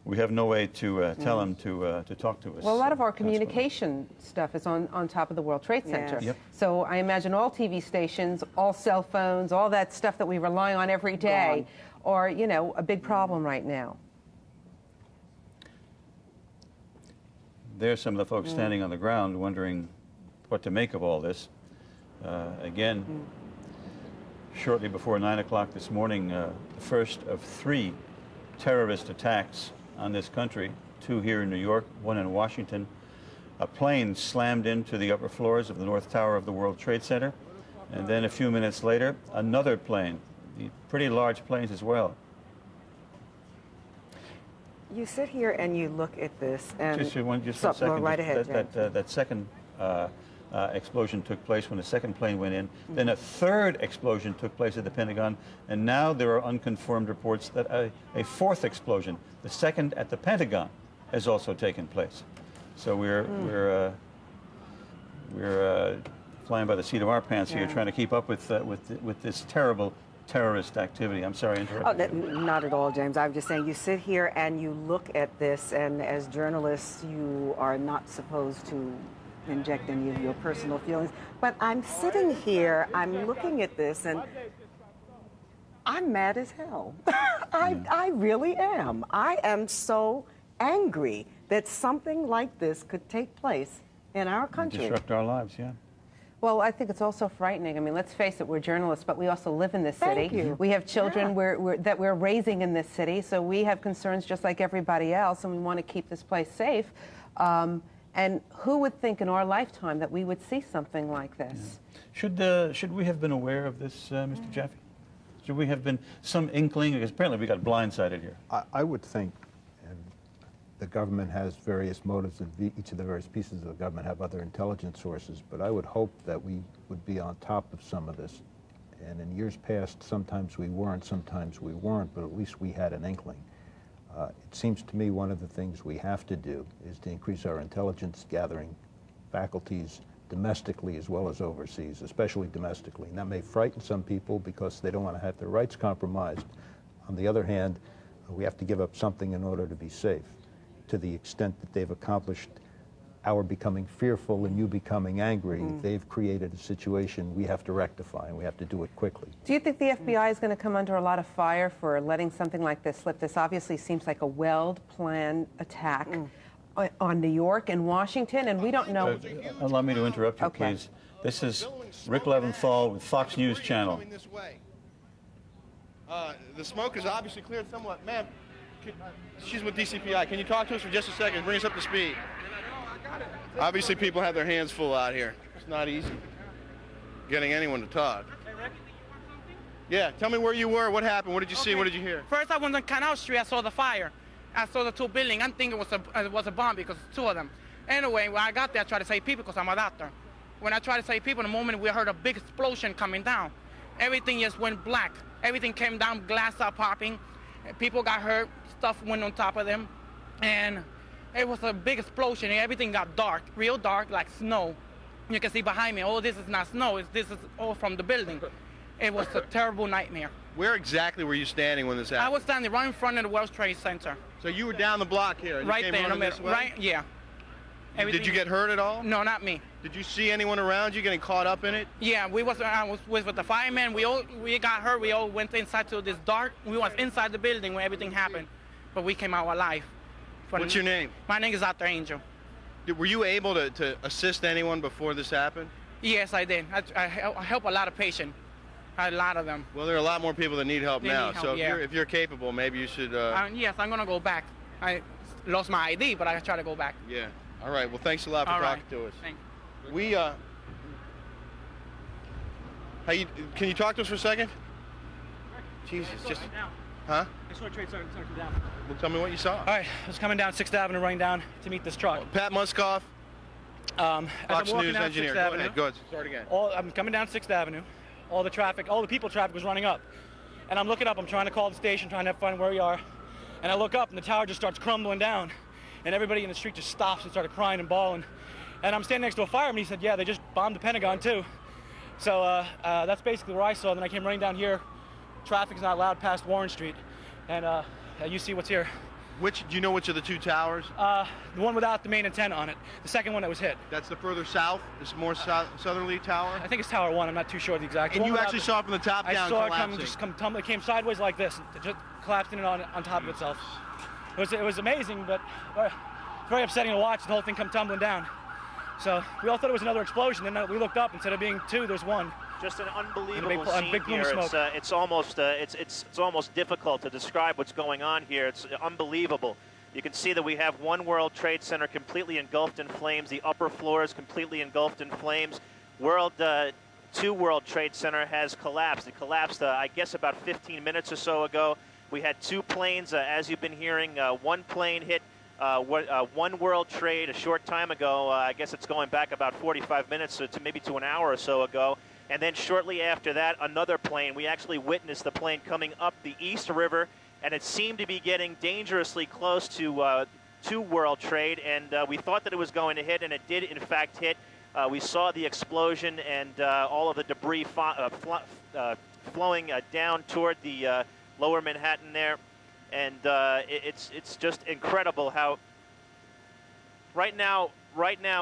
[SPEAKER 2] we have no way to tell him to talk to us.
[SPEAKER 12] Well, a lot of our communication stuff is on top of the World Trade Center.
[SPEAKER 6] Yes.
[SPEAKER 2] Yep.
[SPEAKER 12] So I imagine all TV stations, all cell phones, all that stuff that we rely on every day are, you know, a big problem right now.
[SPEAKER 2] There's some of the folks standing on the ground wondering what to make of all this. Again, shortly before 9 o'clock this morning, the first of 3 terrorist attacks on this country, 2 here in New York, 1 in Washington. A plane slammed into the upper floors of the North Tower of the World Trade Center, and then a few minutes later, another plane, pretty large planes as well.
[SPEAKER 6] You sit here and you look at this, and
[SPEAKER 2] Just one second.
[SPEAKER 6] Go right ahead,
[SPEAKER 2] that second explosion took place when the second plane went in. Then a third explosion took place at the Pentagon, and now there are unconfirmed reports that a fourth explosion, the second at the Pentagon, has also taken place. So we're flying by the seat of our pants here, trying to keep up with this terrible terrorist activity. I'm sorry, I interrupted you.
[SPEAKER 6] Not at all, James. I'm just saying, you sit here and you look at this, and as journalists, you are not supposed to inject any of your personal feelings. But I'm sitting here, I'm looking at this, and I'm mad as hell. I really am. I am so angry that something like this could take place in our country.
[SPEAKER 2] Disrupt our lives, yeah.
[SPEAKER 12] Well, I think it's also frightening. I mean, let's face it, we're journalists, but we also live in this city.
[SPEAKER 6] Thank you.
[SPEAKER 12] We have children that we're raising in this city, so we have concerns just like everybody else, and we want to keep this place safe. And who would think in our lifetime that we would see something like this?
[SPEAKER 2] Yeah. Should we have been aware of this, Mr. Jaffe? Should we have been some inkling? Because apparently we got blindsided here.
[SPEAKER 9] I would think, and the government has various motives, and each of the various pieces of the government have other intelligence sources, but I would hope that we would be on top of some of this. And in years past, sometimes we weren't, sometimes we weren't, but at least we had an inkling. It seems to me one of the things we have to do is to increase our intelligence gathering faculties domestically as well as overseas, especially domestically. And that may frighten some people because they don't want to have their rights compromised. On the other hand, we have to give up something in order to be safe. To the extent that they've accomplished our becoming fearful and you becoming angry, they've created a situation we have to rectify, and we have to do it quickly.
[SPEAKER 12] Do you think the FBI is going to come under a lot of fire for letting something like this slip? This obviously seems like a well-planned attack on New York and Washington, and we don't know.
[SPEAKER 2] Allow me to interrupt you, please. This is Rick Leventhal with Fox News Channel.
[SPEAKER 14] The smoke is obviously cleared somewhat. Ma'am, she's with DCPI. Can you talk to us for just a second? Bring us up to speed. Obviously, people have their hands full out here. It's not easy getting anyone to talk.
[SPEAKER 15] Hey, Rick.
[SPEAKER 14] Yeah, tell me where you were. What happened? What did you see? What did you hear?
[SPEAKER 15] First, I went on Canal Street. I saw the fire. I saw the two buildings. I'm thinking it was a bomb because it's two of them. Anyway, when I got there, I tried to save people because I'm a doctor. When I tried to save people, the moment we heard a big explosion coming down, everything just went black. Everything came down, glass started popping. People got hurt. Stuff went on top of them. And it was a big explosion, and everything got dark, real dark, like snow. You can see behind me, oh, this is not snow, this is all from the building. It was a terrible nightmare.
[SPEAKER 14] Where exactly were you standing when this happened?
[SPEAKER 15] I was standing right in front of the World Trade Center.
[SPEAKER 14] So you were down the block here? And
[SPEAKER 15] right
[SPEAKER 14] you came
[SPEAKER 15] there in the
[SPEAKER 14] running this
[SPEAKER 15] middle,
[SPEAKER 14] way?
[SPEAKER 15] right, yeah.
[SPEAKER 14] Did you get hurt at all?
[SPEAKER 15] No, not me.
[SPEAKER 14] Did you see anyone around you getting caught up in it?
[SPEAKER 15] Yeah, I was with the firemen. We got hurt. We all went inside to this dark. We was inside the building when everything happened, but we came out alive.
[SPEAKER 14] What's your name?
[SPEAKER 15] My name is Dr. Angel.
[SPEAKER 14] Were you able to assist anyone before this happened?
[SPEAKER 15] Yes, I did. I help a lot of patients. A lot of them.
[SPEAKER 14] Well, there are a lot more people that need help now.
[SPEAKER 15] Need help,
[SPEAKER 14] so
[SPEAKER 15] yeah.
[SPEAKER 14] if you're capable, maybe you should...
[SPEAKER 15] yes, I'm going to go back. I lost my ID, but I try to go back.
[SPEAKER 14] Yeah. All right. Well, thanks a lot for talking to us.
[SPEAKER 15] Thanks.
[SPEAKER 14] Can you talk to us for a second? Jesus, just... Huh?
[SPEAKER 15] I saw a trade start down.
[SPEAKER 14] Well, tell me what you saw.
[SPEAKER 15] All right, I was coming down 6th Avenue, running down to meet this truck.
[SPEAKER 14] Pat Muskoff, Fox News engineer. Go ahead. Go ahead. Start again.
[SPEAKER 15] I'm coming down 6th Avenue. All the traffic, all the people traffic was running up. And I'm looking up, I'm trying to call the station, trying to find where we are. And I look up and the tower just starts crumbling down. And everybody in the street just stops and started crying and bawling. And I'm standing next to a fireman, he said, yeah, they just bombed the Pentagon too. So that's basically where I saw. Then I came running down here. Traffic's not allowed past Warren Street. And you see what's here.
[SPEAKER 14] Do you know which of the two towers?
[SPEAKER 15] The one without the main antenna on it. The second one that was hit.
[SPEAKER 14] That's the further south? This more southerly tower?
[SPEAKER 15] I think it's Tower 1. I'm not too sure the exact.
[SPEAKER 14] And you actually saw it from the top down collapsing?
[SPEAKER 15] I saw it come, it came sideways like this. It just collapsed in on top of itself. It was amazing, but very upsetting to watch the whole thing come tumbling down. So we all thought it was another explosion. Then we looked up. Instead of being two, there's one.
[SPEAKER 13] Just an unbelievable
[SPEAKER 15] scene
[SPEAKER 13] here. It's almost difficult to describe what's going on here. It's unbelievable. You can see that we have one World Trade Center completely engulfed in flames. The upper floor is completely engulfed in flames. Two World Trade Center has collapsed. It collapsed, I guess, about 15 minutes or so ago. We had two planes, as you've been hearing. One plane hit One World Trade a short time ago. I guess it's going back about 45 minutes to maybe to an hour or so ago. And then shortly after that, another plane. We actually witnessed the plane coming up the East River, and it seemed to be getting dangerously close to World Trade, and we thought that it was going to hit, and it did in fact hit. We saw the explosion and all of the debris flowing down toward the lower Manhattan there, and it's just incredible how right now,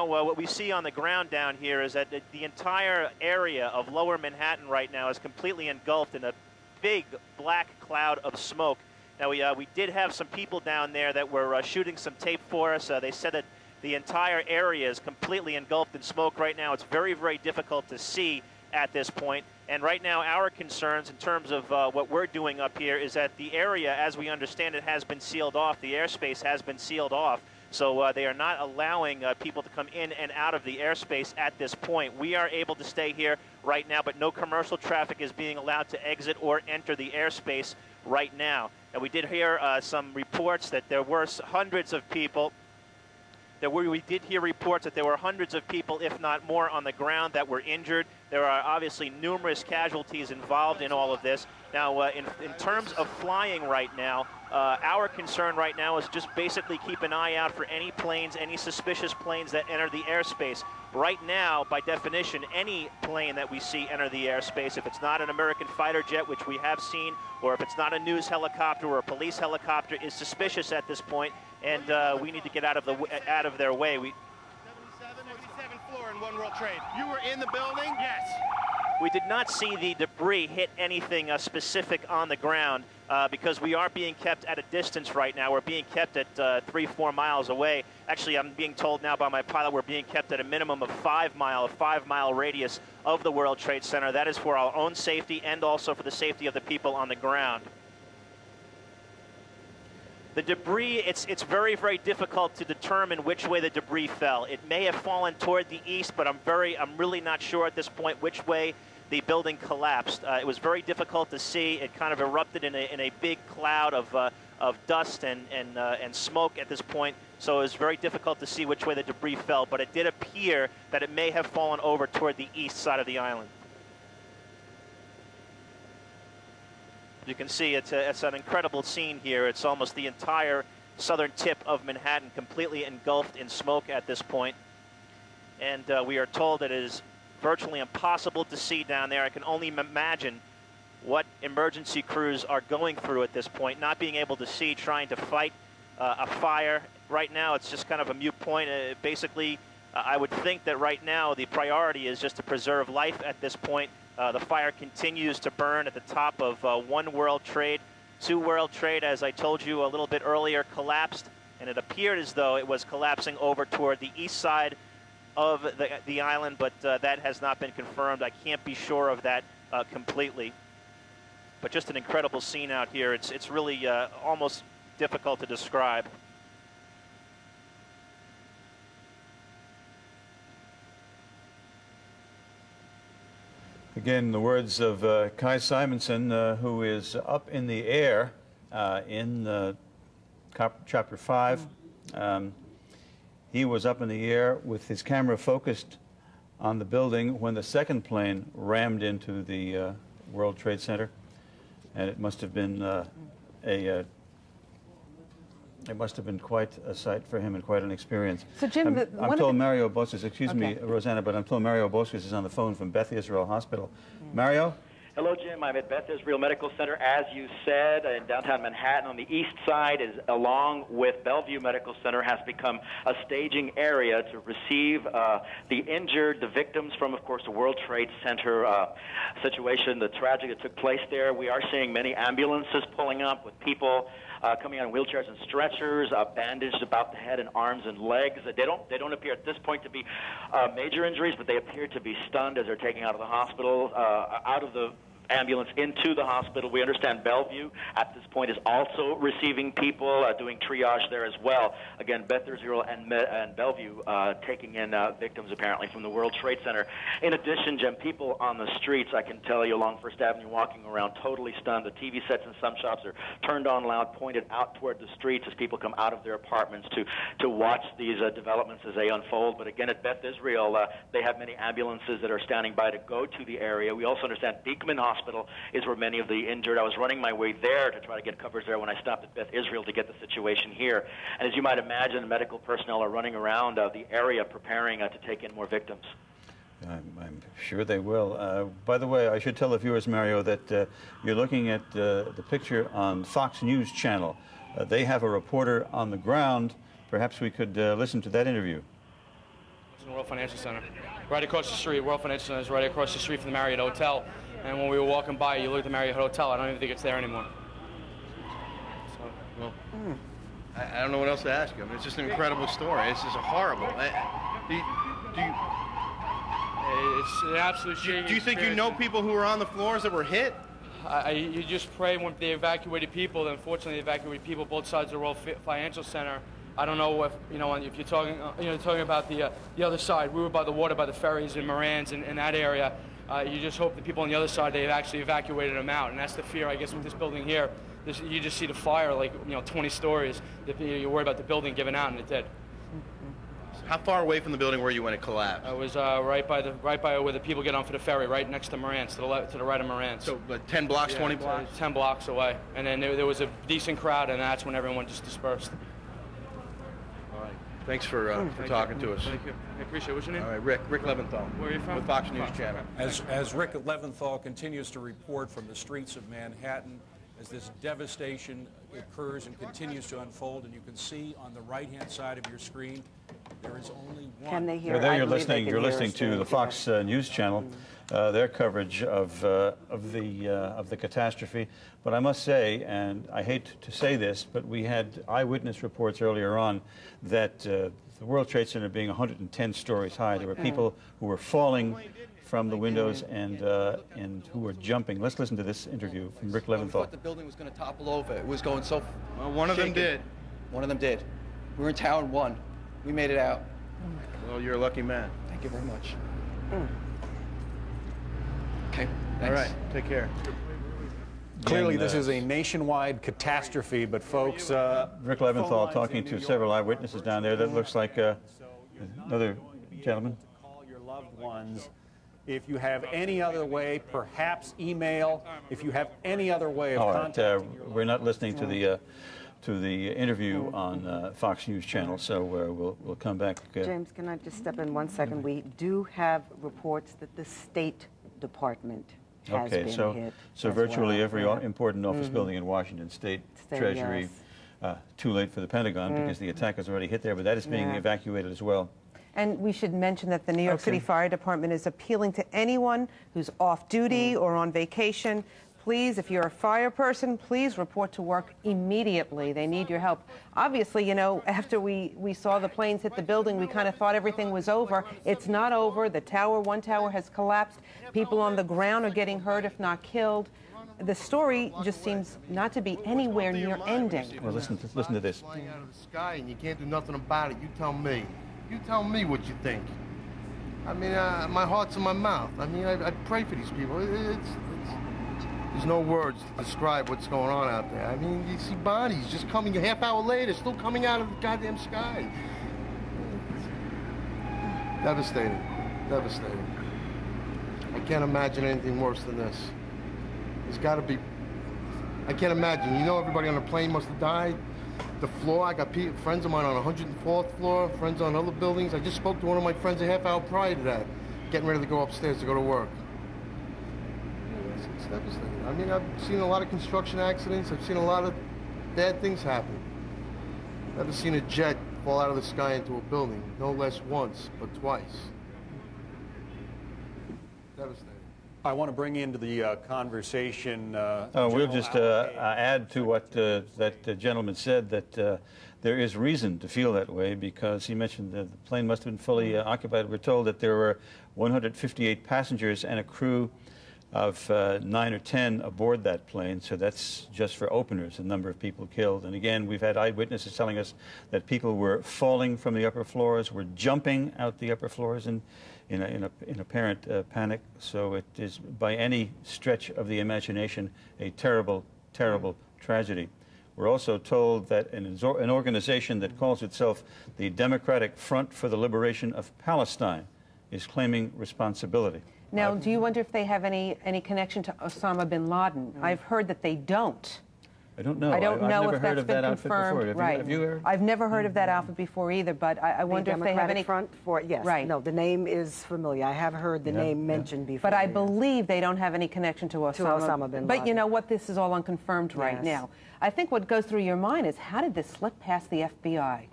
[SPEAKER 13] what we see on the ground down here is that the entire area of lower Manhattan right now is completely engulfed in a big black cloud of smoke. Now, we did have some people down there that were shooting some tape for us. They said that the entire area is completely engulfed in smoke right now. It's very, very difficult to see at this point. And right now, our concerns in terms of what we're doing up here is that the area, as we understand it, has been sealed off. The airspace has been sealed off. So they are not allowing people to come in and out of the airspace at this point. We are able to stay here right now, but no commercial traffic is being allowed to exit or enter the airspace right now. And we did hear some reports that there were hundreds of people. We did hear reports that there were hundreds of people, if not more, on the ground that were injured. There are obviously numerous casualties involved in all of this. Now, in terms of flying right now, our concern right now is just basically keep an eye out for any planes, any suspicious planes that enter the airspace. Right now, by definition, any plane that we see enter the airspace, if it's not an American fighter jet, which we have seen, or if it's not a news helicopter or a police helicopter, is suspicious at this point, and we need to get out of their way.
[SPEAKER 14] 77th floor in One World Trade. You were in the building?
[SPEAKER 15] Yes.
[SPEAKER 13] We did not see the debris hit anything specific on the ground because we are being kept at a distance right now. We're being kept at 3-4 miles away. Actually, I'm being told now by my pilot we're being kept at a minimum of 5 mile radius of the World Trade Center. That is for our own safety and also for the safety of the people on the ground. The debris, it's very, very difficult to determine which way the debris fell. It may have fallen toward the east, but I'm really not sure at this point which way the building collapsed. It was very difficult to see. It kind of erupted in a big cloud of dust and smoke at this point, so it was very difficult to see which way the debris fell, but it did appear that it may have fallen over toward the east side of the island. You can see it's an incredible scene here. It's almost the entire southern tip of Manhattan completely engulfed in smoke at this point. And we are told that it is virtually impossible to see down there. I can only imagine what emergency crews are going through at this point, not being able to see, trying to fight a fire. Right now, it's just kind of a moot point. Basically, I would think that right now the priority is just to preserve life at this point. The fire continues to burn at the top of One World Trade. 2 World Trade, as I told you a little bit earlier, collapsed, and it appeared as though it was collapsing over toward the east side of the island, but that has not been confirmed. I can't be sure of that completely. But just an incredible scene out here. It's really almost difficult to describe.
[SPEAKER 2] Again, the words of Kai Simonson, who is up in the air in Chapter 5. He was up in the air with his camera focused on the building when the second plane rammed into the World Trade Center, and it must have been quite a sight for him and quite an experience.
[SPEAKER 12] So, Jim,
[SPEAKER 2] I'm told Mario Bosques, excuse me, Rosanna, but I'm told Mario Bosques is on the phone from Beth Israel Hospital. Mario?
[SPEAKER 16] Hello, Jim. I'm at Beth Israel Medical Center, as you said, in downtown Manhattan. On the east side, along with Bellevue Medical Center, has become a staging area to receive the injured, the victims from, of course, the World Trade Center situation, the tragedy that took place there. We are seeing many ambulances pulling up with people coming on wheelchairs and stretchers, bandaged about the head and arms and legs. They don't appear at this point to be major injuries, but they appear to be stunned as they're taken out of the hospital, out of the ambulance into the hospital. We understand Bellevue at this point is also receiving people, doing triage there as well. Again, Beth Israel and Bellevue taking in victims apparently from the World Trade Center. In addition, Jim, people on the streets, I can tell you, along First Avenue walking around totally stunned. The TV sets in some shops are turned on loud, pointed out toward the streets as people come out of their apartments to watch these developments as they unfold. But again, at Beth Israel, they have many ambulances that are standing by to go to the area. We also understand Beekman Hospital is where many of the injured. I was running my way there to try to get coverage there when I stopped at Beth Israel to get the situation here. And as you might imagine, medical personnel are running around the area preparing to take in more victims.
[SPEAKER 2] I'm sure they will. By the way, I should tell the viewers, Mario, that you're looking at the picture on Fox News Channel. They have a reporter on the ground. Perhaps we could listen to that interview.
[SPEAKER 17] It's in the World Financial Center. Right across the street. World Financial Center is right across the street from the Marriott Hotel. And when we were walking by, you look at the Marriott Hotel, I don't even think it's there anymore. So, well.
[SPEAKER 14] I don't know what else to ask you. I mean, it's just an incredible story. This is horrible.
[SPEAKER 17] It's an absolute shame.
[SPEAKER 14] Do you think you know people who were on the floors that were hit?
[SPEAKER 17] You just pray when they evacuated people. Unfortunately, they evacuated people both sides of the World Financial Center. I don't know if if you're talking talking about the other side. We were by the water, by the ferries and Morans in that area. You just hope the people on the other side, they've actually evacuated them out, and that's the fear, I guess, with this building here. You just see the fire like 20 stories. You worry about the building giving out, and it did.
[SPEAKER 14] How far away from the building were you when it collapsed?
[SPEAKER 17] I was right by where the people get on for the ferry, right next to Morans, to the right of Morans.
[SPEAKER 14] So 10 blocks,
[SPEAKER 17] yeah,
[SPEAKER 14] 20 blocks?
[SPEAKER 17] 10 blocks away. And then there was a decent crowd, and that's when everyone just dispersed.
[SPEAKER 14] All right. Thanks for talking to us.
[SPEAKER 17] Thank you. I appreciate it. What's your name?
[SPEAKER 14] All right, Rick Leventhal.
[SPEAKER 17] Where are you from?
[SPEAKER 14] With Fox News Channel.
[SPEAKER 10] As Rick Leventhal continues to report from the streets of Manhattan, as this devastation occurs and continues to unfold, and you can see on the right-hand side of your screen, there is only one.
[SPEAKER 6] Can they hear?
[SPEAKER 2] There you're listening to the Fox News Channel, their coverage of the catastrophe. But I must say, and I hate to say this, but we had eyewitness reports earlier on that the World Trade Center being 110 stories high, there were people who were falling from the windows and who were jumping. Let's listen to this interview from Rick Leventhal.
[SPEAKER 18] We thought the building was going to topple over. It was going so.
[SPEAKER 14] Well, one of them did.
[SPEAKER 18] One of them did. We were in town one. We made it out.
[SPEAKER 14] Well, you're a lucky man.
[SPEAKER 18] Thank you very much. Okay. Thanks.
[SPEAKER 14] All right. Take care.
[SPEAKER 19] Clearly, this is a nationwide catastrophe, but folks...
[SPEAKER 2] Rick Leventhal talking to several eyewitnesses down there. That looks like another gentleman.
[SPEAKER 19] Call your loved ones. If you have any other way, perhaps email. If you have any other way of contacting your
[SPEAKER 2] we're not listening to the interview on Fox News Channel, so we'll come back.
[SPEAKER 6] James, can I just step in 1 second? We do have reports that the State Department has been hit.
[SPEAKER 2] So virtually every important office building in Washington State, Treasury, too late for the Pentagon because the attack has already hit there, but that is being evacuated as well.
[SPEAKER 12] And we should mention that the New York City Fire Department is appealing to anyone who's off duty or on vacation. Please, if you're a fire person, please report to work immediately. They need your help. Obviously, after we saw the planes hit the building, we kind of thought everything was over. It's not over. The one tower has collapsed. People on the ground are getting hurt, if not killed. The story just seems not to be anywhere near ending.
[SPEAKER 2] Well, listen to this.
[SPEAKER 20] Flying out of the sky and you can't do nothing about it. You tell me. You tell me what you think. I mean, my heart's in my mouth. I mean, I pray for these people. There's no words to describe what's going on out there. I mean, you see bodies just coming a half hour later, still coming out of the goddamn sky. Devastating. Devastating. I can't imagine anything worse than this. There's got to be... I can't imagine. Everybody on the plane must have died. The floor, I got friends of mine on 104th floor, friends on other buildings. I just spoke to one of my friends a half hour prior to that, getting ready to go upstairs to go to work. It's devastating. I mean, I've seen a lot of construction accidents. I've seen a lot of bad things happen. Never seen a jet fall out of the sky into a building, no less once, but twice. Devastating.
[SPEAKER 19] I want to bring into the conversation...
[SPEAKER 2] we'll just add to what that gentleman said, that there is reason to feel that way because he mentioned that the plane must have been fully occupied. We're told that there were 158 passengers and a crew of 9 or 10 aboard that plane, so that's just for openers, the number of people killed. And again, we've had eyewitnesses telling us that people were falling from the upper floors, were jumping out the upper floors in apparent panic. So it is, by any stretch of the imagination, a terrible, terrible tragedy. We're also told that an organization that calls itself the Democratic Front for the Liberation of Palestine is claiming responsibility.
[SPEAKER 12] Now, do you wonder if they have any connection to Osama bin Laden? I've heard that they don't.
[SPEAKER 2] I don't know.
[SPEAKER 12] I don't know
[SPEAKER 2] I've never
[SPEAKER 12] if
[SPEAKER 2] heard
[SPEAKER 12] that's
[SPEAKER 2] of
[SPEAKER 12] been
[SPEAKER 2] that outfit
[SPEAKER 12] confirmed.
[SPEAKER 2] before.
[SPEAKER 12] Right.
[SPEAKER 2] Have you heard?
[SPEAKER 12] I've never heard of that outfit before either, but I wonder if they have any...
[SPEAKER 6] Front for yes.
[SPEAKER 12] Right.
[SPEAKER 6] No, the name is familiar. I have heard the name mentioned before.
[SPEAKER 12] But I believe they don't have any connection to Osama
[SPEAKER 6] bin Laden.
[SPEAKER 12] But you know what? This is all unconfirmed right now. I think what goes through your mind is, how did this slip past the FBI?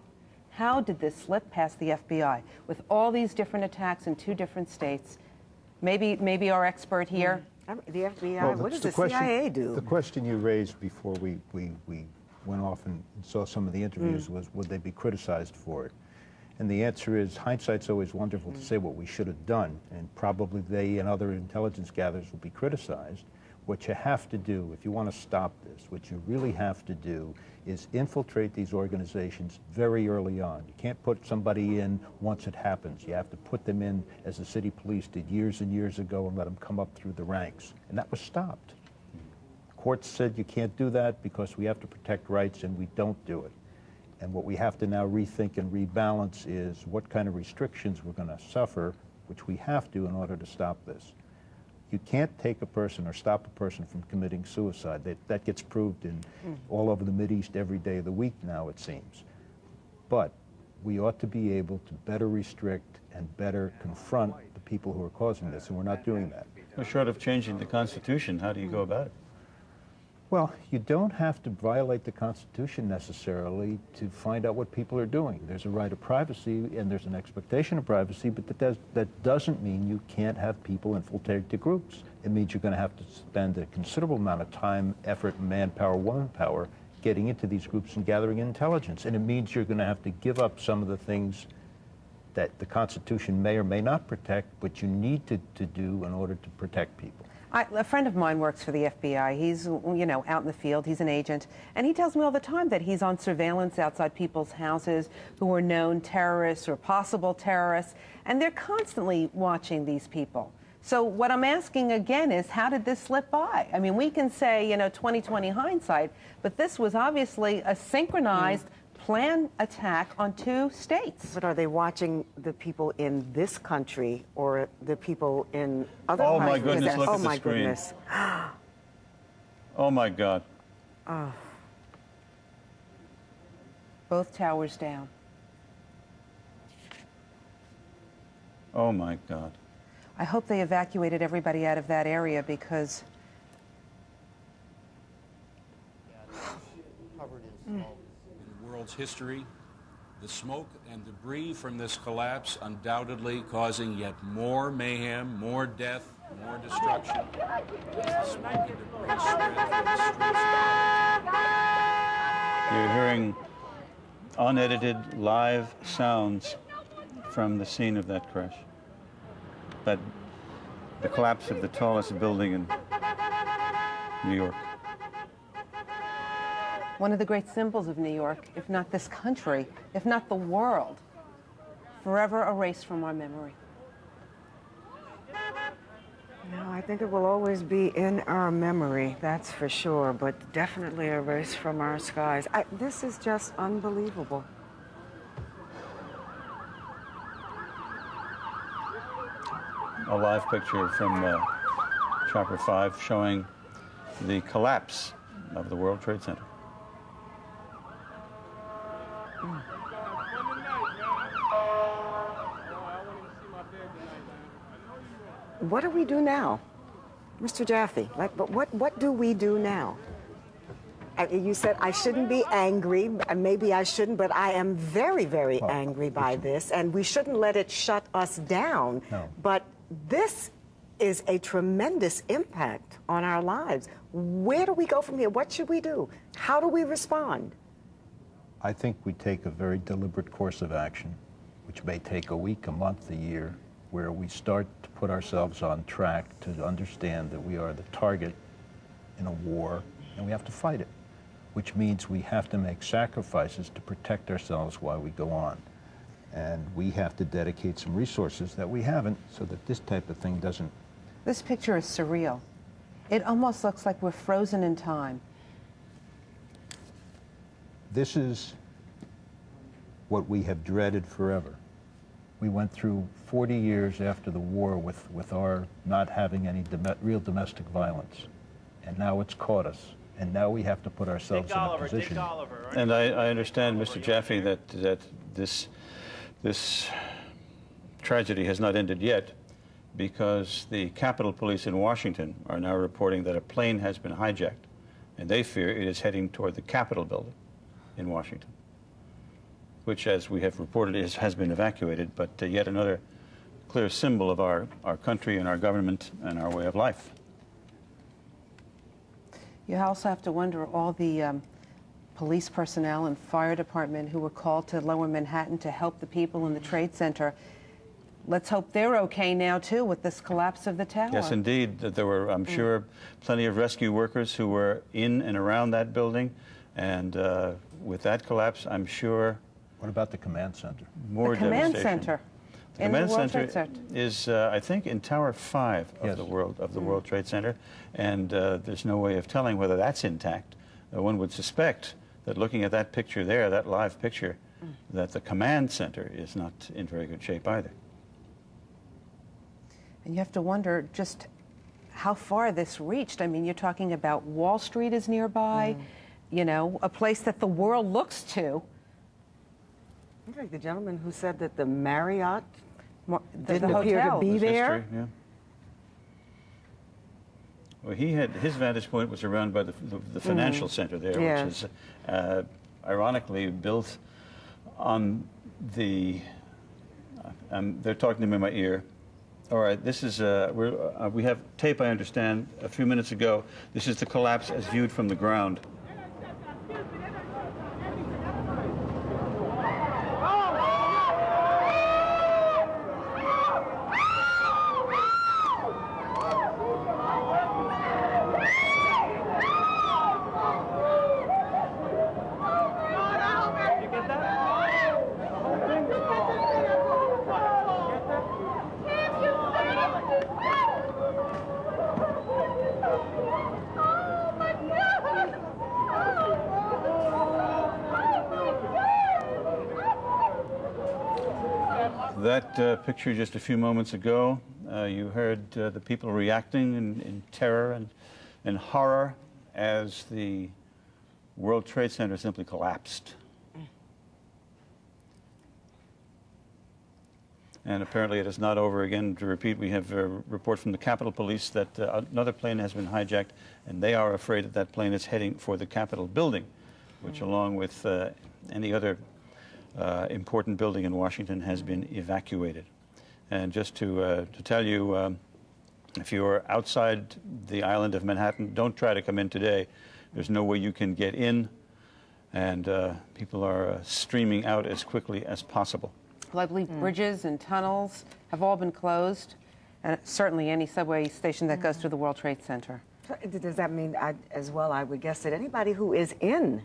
[SPEAKER 12] How did this slip past the FBI? With all these different attacks in 2 different states, maybe our expert here...
[SPEAKER 6] The FBI, what does the CIA do?
[SPEAKER 9] The question you raised before we went off and saw some of the interviews was, would they be criticized for it? And the answer is, hindsight's always wonderful to say what we should have done, and probably they and other intelligence gatherers will be criticized. What you have to do, if you want to stop this, what you really have to do is infiltrate these organizations very early on. You can't put somebody in once it happens. You have to put them in, as the city police did years and years ago, and let them come up through the ranks. And that was stopped. Courts said you can't do that because we have to protect rights, and we don't do it. And what we have to now rethink and rebalance is what kind of restrictions we're going to suffer, which we have to in order to stop this. You can't take a person or stop a person from committing suicide. That gets proved in all over the Mideast every day of the week now, it seems. But we ought to be able to better restrict and better confront the people who are causing this, and we're not doing that.
[SPEAKER 2] Well, short of changing the Constitution, how do you go about it?
[SPEAKER 9] Well, you don't have to violate the Constitution necessarily to find out what people are doing. There's a right of privacy and there's an expectation of privacy, but that doesn't mean you can't have people infiltrate the groups. It means you're going to have to spend a considerable amount of time, effort, manpower, womanpower getting into these groups and gathering intelligence. And it means you're going to have to give up some of the things that the Constitution may or may not protect, but you need to do in order to protect people.
[SPEAKER 12] A friend of mine works for the FBI. He's, you know, out in the field. He's an agent. And he tells me all the time that he's on surveillance outside people's houses who are known terrorists or possible terrorists. And they're constantly watching these people. So what I'm asking again is, how did this slip by? I mean, we can say, you know, 20/20 hindsight, but this was obviously a synchronized planned attack on 2 states.
[SPEAKER 6] But are they watching the people in this country or the people in other
[SPEAKER 2] countries?
[SPEAKER 6] countries?
[SPEAKER 2] Oh, my goodness, look at the
[SPEAKER 6] my
[SPEAKER 2] screen.
[SPEAKER 6] Goodness.
[SPEAKER 2] Oh, my God.
[SPEAKER 12] Both towers down.
[SPEAKER 2] Oh, my God.
[SPEAKER 12] I hope they evacuated everybody out of that area because...
[SPEAKER 10] World's history, the smoke and debris from this collapse undoubtedly causing yet more mayhem, more death, more destruction. As the smoke and debris spread through the streets.
[SPEAKER 2] You're hearing unedited live sounds from the scene of that crash. The collapse of the tallest building in New York.
[SPEAKER 12] One of the great symbols of New York, if not this country, if not the world, forever erased from our memory.
[SPEAKER 6] No, I think it will always be in our memory, that's for sure, but definitely erased from our skies. This is just unbelievable.
[SPEAKER 2] A live picture from Chopper 5 showing the collapse of the World Trade Center.
[SPEAKER 6] What do we do now? Mr. Jaffe, what do we do now? You said I shouldn't be angry, maybe I shouldn't, but I am very, very angry by this, and we shouldn't let it shut us down.
[SPEAKER 9] No.
[SPEAKER 6] But this is a tremendous impact on our lives. Where do we go from here? What should we do? How do we respond?
[SPEAKER 9] I think we take a very deliberate course of action, which may take a week, a month, a year, where we start to put ourselves on track to understand that we are the target in a war and we have to fight it, which means we have to make sacrifices to protect ourselves while we go on. And we have to dedicate some resources that we haven't so that this type of thing doesn't.
[SPEAKER 12] This picture is surreal. It almost looks like we're frozen in time.
[SPEAKER 9] This is what we have dreaded forever. We went through 40 years after the war with our not having any real domestic violence. And now it's caught us. And now we have to put ourselves in a position.
[SPEAKER 2] And I understand, Mr. Jaffe, that this tragedy has not ended yet, because the Capitol Police in Washington are now reporting that a plane has been hijacked, and they fear it is heading toward the Capitol building in Washington, which, as we have reported, has been evacuated, but yet another clear symbol of our country and our government and our way of life.
[SPEAKER 12] You also have to wonder all the police personnel and fire department who were called to Lower Manhattan to help the people in the Trade Center. Let's hope they're okay now, too, with this collapse of the tower.
[SPEAKER 2] Yes, indeed. There were, I'm sure, plenty of rescue workers who were in and around that building. And with that collapse, I'm sure...
[SPEAKER 9] What about the command center?
[SPEAKER 2] More devastation.
[SPEAKER 12] The command center.
[SPEAKER 2] The command center is, I think, in Tower 5 of the World Trade Center. And there's no way of telling whether that's intact. One would suspect that looking at that picture there, that live picture, that the command center is not in very good shape either.
[SPEAKER 12] And you have to wonder just how far this reached. I mean, you're talking about Wall Street is nearby, you know, a place that the world looks to.
[SPEAKER 6] Like the gentleman who said that the Marriott didn't
[SPEAKER 12] the
[SPEAKER 6] appear to
[SPEAKER 12] hotel.
[SPEAKER 6] be there.
[SPEAKER 2] History, yeah. Well, he had his vantage point was around by the financial center there, which is ironically built on the. They're talking to me in my ear. All right, this is we have tape. I understand a few minutes ago. This is the collapse as viewed from the ground. That picture just a few moments ago, you heard the people reacting in terror and horror as the World Trade Center simply collapsed. And apparently it is not over. Again, to repeat, we have a report from the Capitol Police that another plane has been hijacked, and they are afraid that that plane is heading for the Capitol building, which along with any other important building in Washington has been evacuated. And just to tell you, if you're outside the island of Manhattan, don't try to come in today. There's no way you can get in, and people are streaming out as quickly as possible.
[SPEAKER 12] Well, I believe bridges and tunnels have all been closed, and certainly any subway station that goes to the World Trade Center.
[SPEAKER 6] Does that mean, as well, I would guess that anybody who is in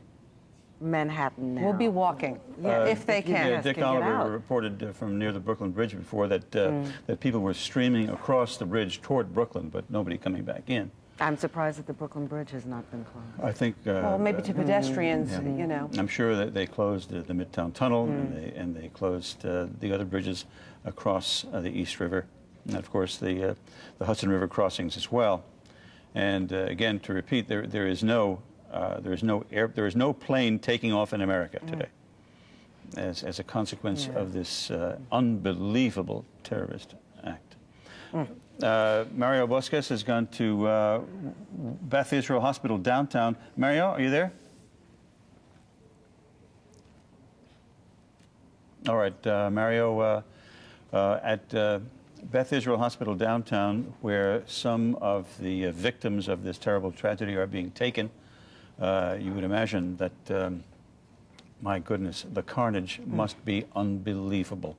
[SPEAKER 6] Manhattan now
[SPEAKER 12] will be walking, if they can.
[SPEAKER 2] Yeah, Dick Oliver reported from near the Brooklyn Bridge before that that people were streaming across the bridge toward Brooklyn, but nobody coming back in.
[SPEAKER 6] I'm surprised that the Brooklyn Bridge has not been closed.
[SPEAKER 2] I think.
[SPEAKER 12] Well, maybe to pedestrians, you know.
[SPEAKER 2] I'm sure that they closed the Midtown Tunnel and they closed the other bridges across the East River, and of course the Hudson River crossings as well. And again, to repeat, there is no plane taking off in America today as a consequence of this unbelievable terrorist act. Mario Bosques has gone to Beth Israel Hospital downtown. Mario, are you there? All right, Mario, at Beth Israel Hospital downtown, where some of the victims of this terrible tragedy are being taken. You would imagine that, my goodness, the carnage must be unbelievable.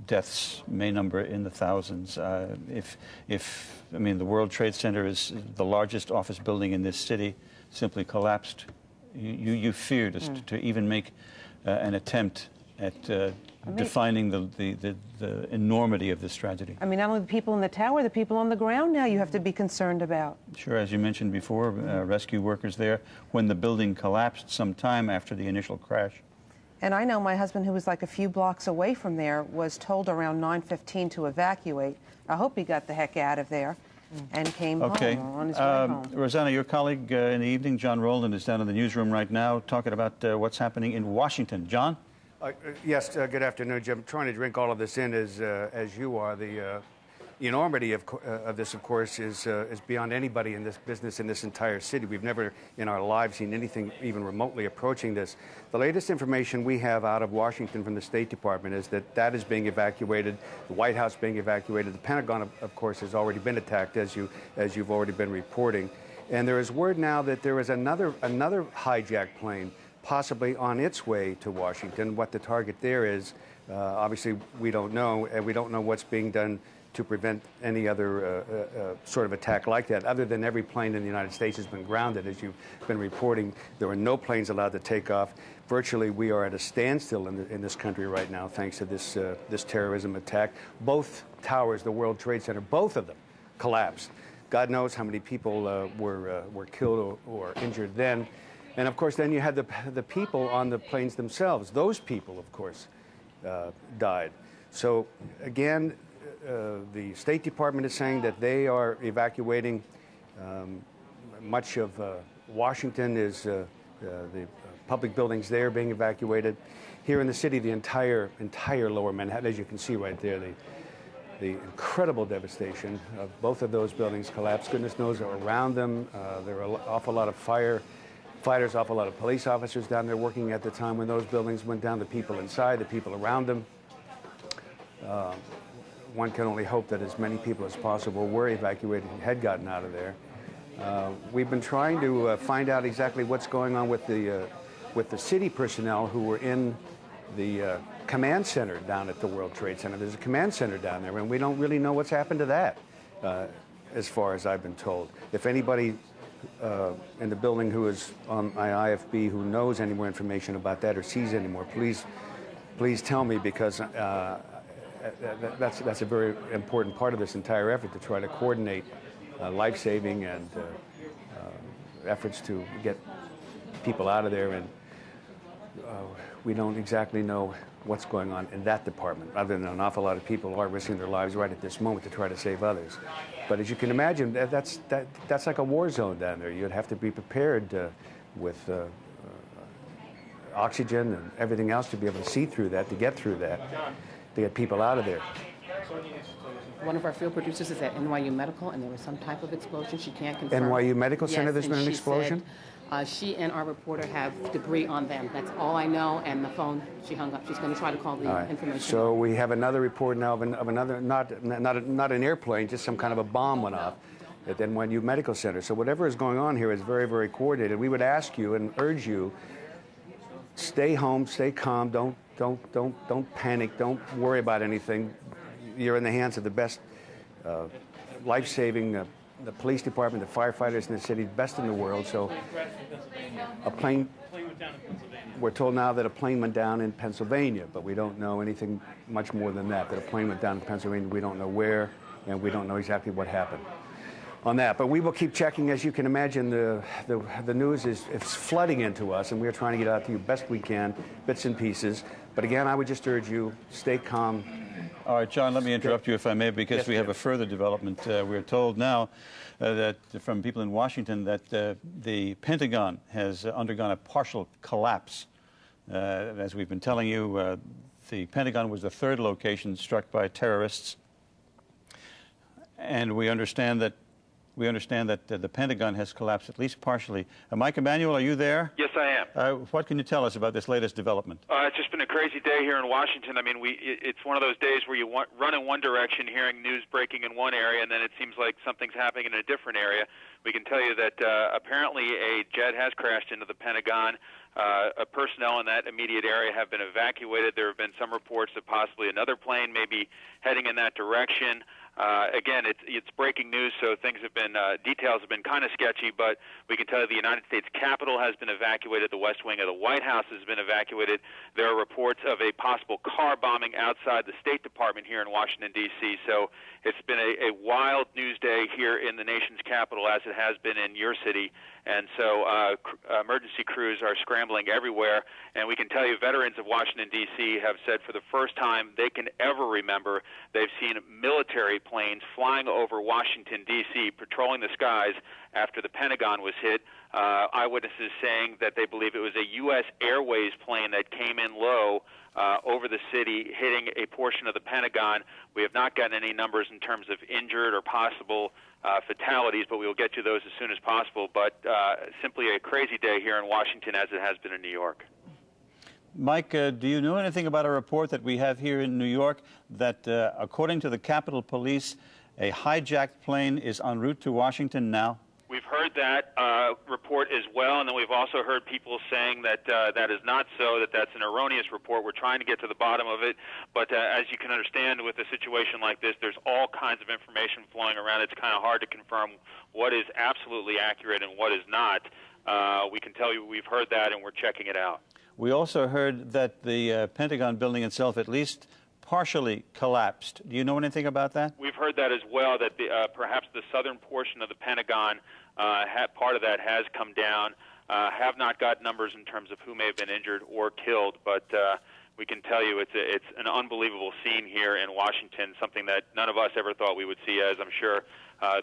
[SPEAKER 2] Deaths may number in the thousands. I mean, the World Trade Center is the largest office building in this city, simply collapsed. You fear to even make an attempt at defining the enormity of this tragedy.
[SPEAKER 12] I mean, not only the people in the tower, the people on the ground now you have to be concerned about.
[SPEAKER 2] Sure, as you mentioned before, rescue workers there when the building collapsed some time after the initial crash.
[SPEAKER 12] And I know my husband, who was like a few blocks away from there, was told around 9:15 to evacuate. I hope he got the heck out of there and came home on his way home.
[SPEAKER 2] Rosanna, your colleague in the evening, John Rowland, is down in the newsroom right now talking about what's happening in Washington. John?
[SPEAKER 21] Yes, good afternoon, Jim. Trying to drink all of this in as you are. The enormity of this, of course, is beyond anybody in this business in this entire city. We've never in our lives seen anything even remotely approaching this. The latest information we have out of Washington from the State Department is that is being evacuated, the White House being evacuated. The Pentagon, of course, has already been attacked, as you've already been reporting. And there is word now that there is another hijacked plane possibly on its way to Washington. What the target there is, obviously we don't know, and we don't know what's being done to prevent any other sort of attack like that, other than every plane in the United States has been grounded. As you've been reporting, there are no planes allowed to take off. Virtually, we are at a standstill in this country right now, thanks to this terrorism attack. Both towers, the World Trade Center, both of them collapsed. God knows how many people were killed or injured then. And of course, then you had the people on the planes themselves. Those people, of course, died. So again, the State Department is saying that they are evacuating much of Washington. Is the public buildings there being evacuated. Here in the city, the entire lower Manhattan, as you can see right there, the incredible devastation of both of those buildings collapsed. Goodness knows around them. There are an awful lot of firefighters, awful lot of police officers down there working at the time when those buildings went down, the people inside, the people around them. One can only hope that as many people as possible were evacuated and had gotten out of there. We've been trying to find out exactly what's going on with the city personnel who were in the command center down at the World Trade Center. There's a command center down there, and we don't really know what's happened to that, as far as I've been told. If anybody in the building who is on my IFB who knows any more information about that or sees any more, please tell me, because that's a very important part of this entire effort, to try to coordinate life-saving and efforts to get people out of there. And we don't exactly know what's going on in that department, other than an awful lot of people are risking their lives right at this moment to try to save others. But as you can imagine, that's like a war zone down there. You'd have to be prepared with oxygen and everything else to be able to see through that, to get through that, to get people out of there.
[SPEAKER 1] One of our field producers is at NYU Medical, and there was some type of explosion. She can't confirm.
[SPEAKER 21] NYU Medical Center,
[SPEAKER 1] yes,
[SPEAKER 21] there's been an explosion?
[SPEAKER 1] Said, she and our reporter have debris on them. That's all I know, and the phone, she hung up. She's going to try to call the information.
[SPEAKER 21] So we have another report now of another, not an airplane, just some kind of a bomb went off at NYU Medical Center. So whatever is going on here is very, very coordinated. We would ask you and urge you, stay home, stay calm, don't panic, don't worry about anything. You're in the hands of the best life-saving, the police department, the firefighters in the city, best in the world. So a plane, we're told now that a plane went down in Pennsylvania, but we don't know anything much more than that a plane went down in Pennsylvania. We don't know where, and we don't know exactly what happened on that. But we will keep checking. As you can imagine, the news is flooding into us, and we're trying to get out to you best we can, bits and pieces. But again, I would just urge you, stay calm.
[SPEAKER 2] All right, John, let me interrupt you if I may, because yes, we have a further development. We're told now that from people in Washington that the Pentagon has undergone a partial collapse. As we've been telling you, the Pentagon was the third location struck by terrorists. And we understand that the Pentagon has collapsed at least partially. Mike Emanuel, are you there?
[SPEAKER 22] Yes, I am.
[SPEAKER 2] What can you tell us about this latest development?
[SPEAKER 22] It's just been a crazy day here in Washington. I mean, it's one of those days where you run in one direction, hearing news breaking in one area, and then it seems like something's happening in a different area. We can tell you that apparently a jet has crashed into the Pentagon. Personnel in that immediate area have been evacuated. There have been some reports that possibly another plane may be heading in that direction. Again, it's breaking news, so things have been details have been kind of sketchy. But we can tell you the United States Capitol has been evacuated. The West Wing of the White House has been evacuated. There are reports of a possible car bombing outside the State Department here in Washington D.C. So it's been a wild news day here in the nation's capital, as it has been in your city. And so emergency crews are scrambling everywhere. And we can tell you veterans of Washington, D.C. have said for the first time they can ever remember they've seen military planes flying over Washington, D.C., patrolling the skies after the Pentagon was hit. Eyewitnesses saying that they believe it was a U.S. Airways plane that came in low over the city, hitting a portion of the Pentagon. We have not gotten any numbers in terms of injured or possible fatalities, but we will get you those as soon as possible. But simply a crazy day here in Washington, as it has been in New York.
[SPEAKER 2] Mike, do you know anything about a report that we have here in New York that, according to the Capitol Police, a hijacked plane is en route to Washington now?
[SPEAKER 22] We've heard that report as well, and then we've also heard people saying that that is not so, that that's an erroneous report. We're trying to get to the bottom of it, but as you can understand with a situation like this, there's all kinds of information flowing around. It's kind of hard to confirm what is absolutely accurate and what is not. We can tell you we've heard that, and we're checking it out.
[SPEAKER 2] We also heard that the Pentagon building itself at least partially collapsed. Do you know anything about that?
[SPEAKER 22] We've heard that as well, that perhaps the southern portion of the Pentagon, part of that has come down. Have not got numbers in terms of who may have been injured or killed, but we can tell you it's an unbelievable scene here in Washington, something that none of us ever thought we would see, as I'm sure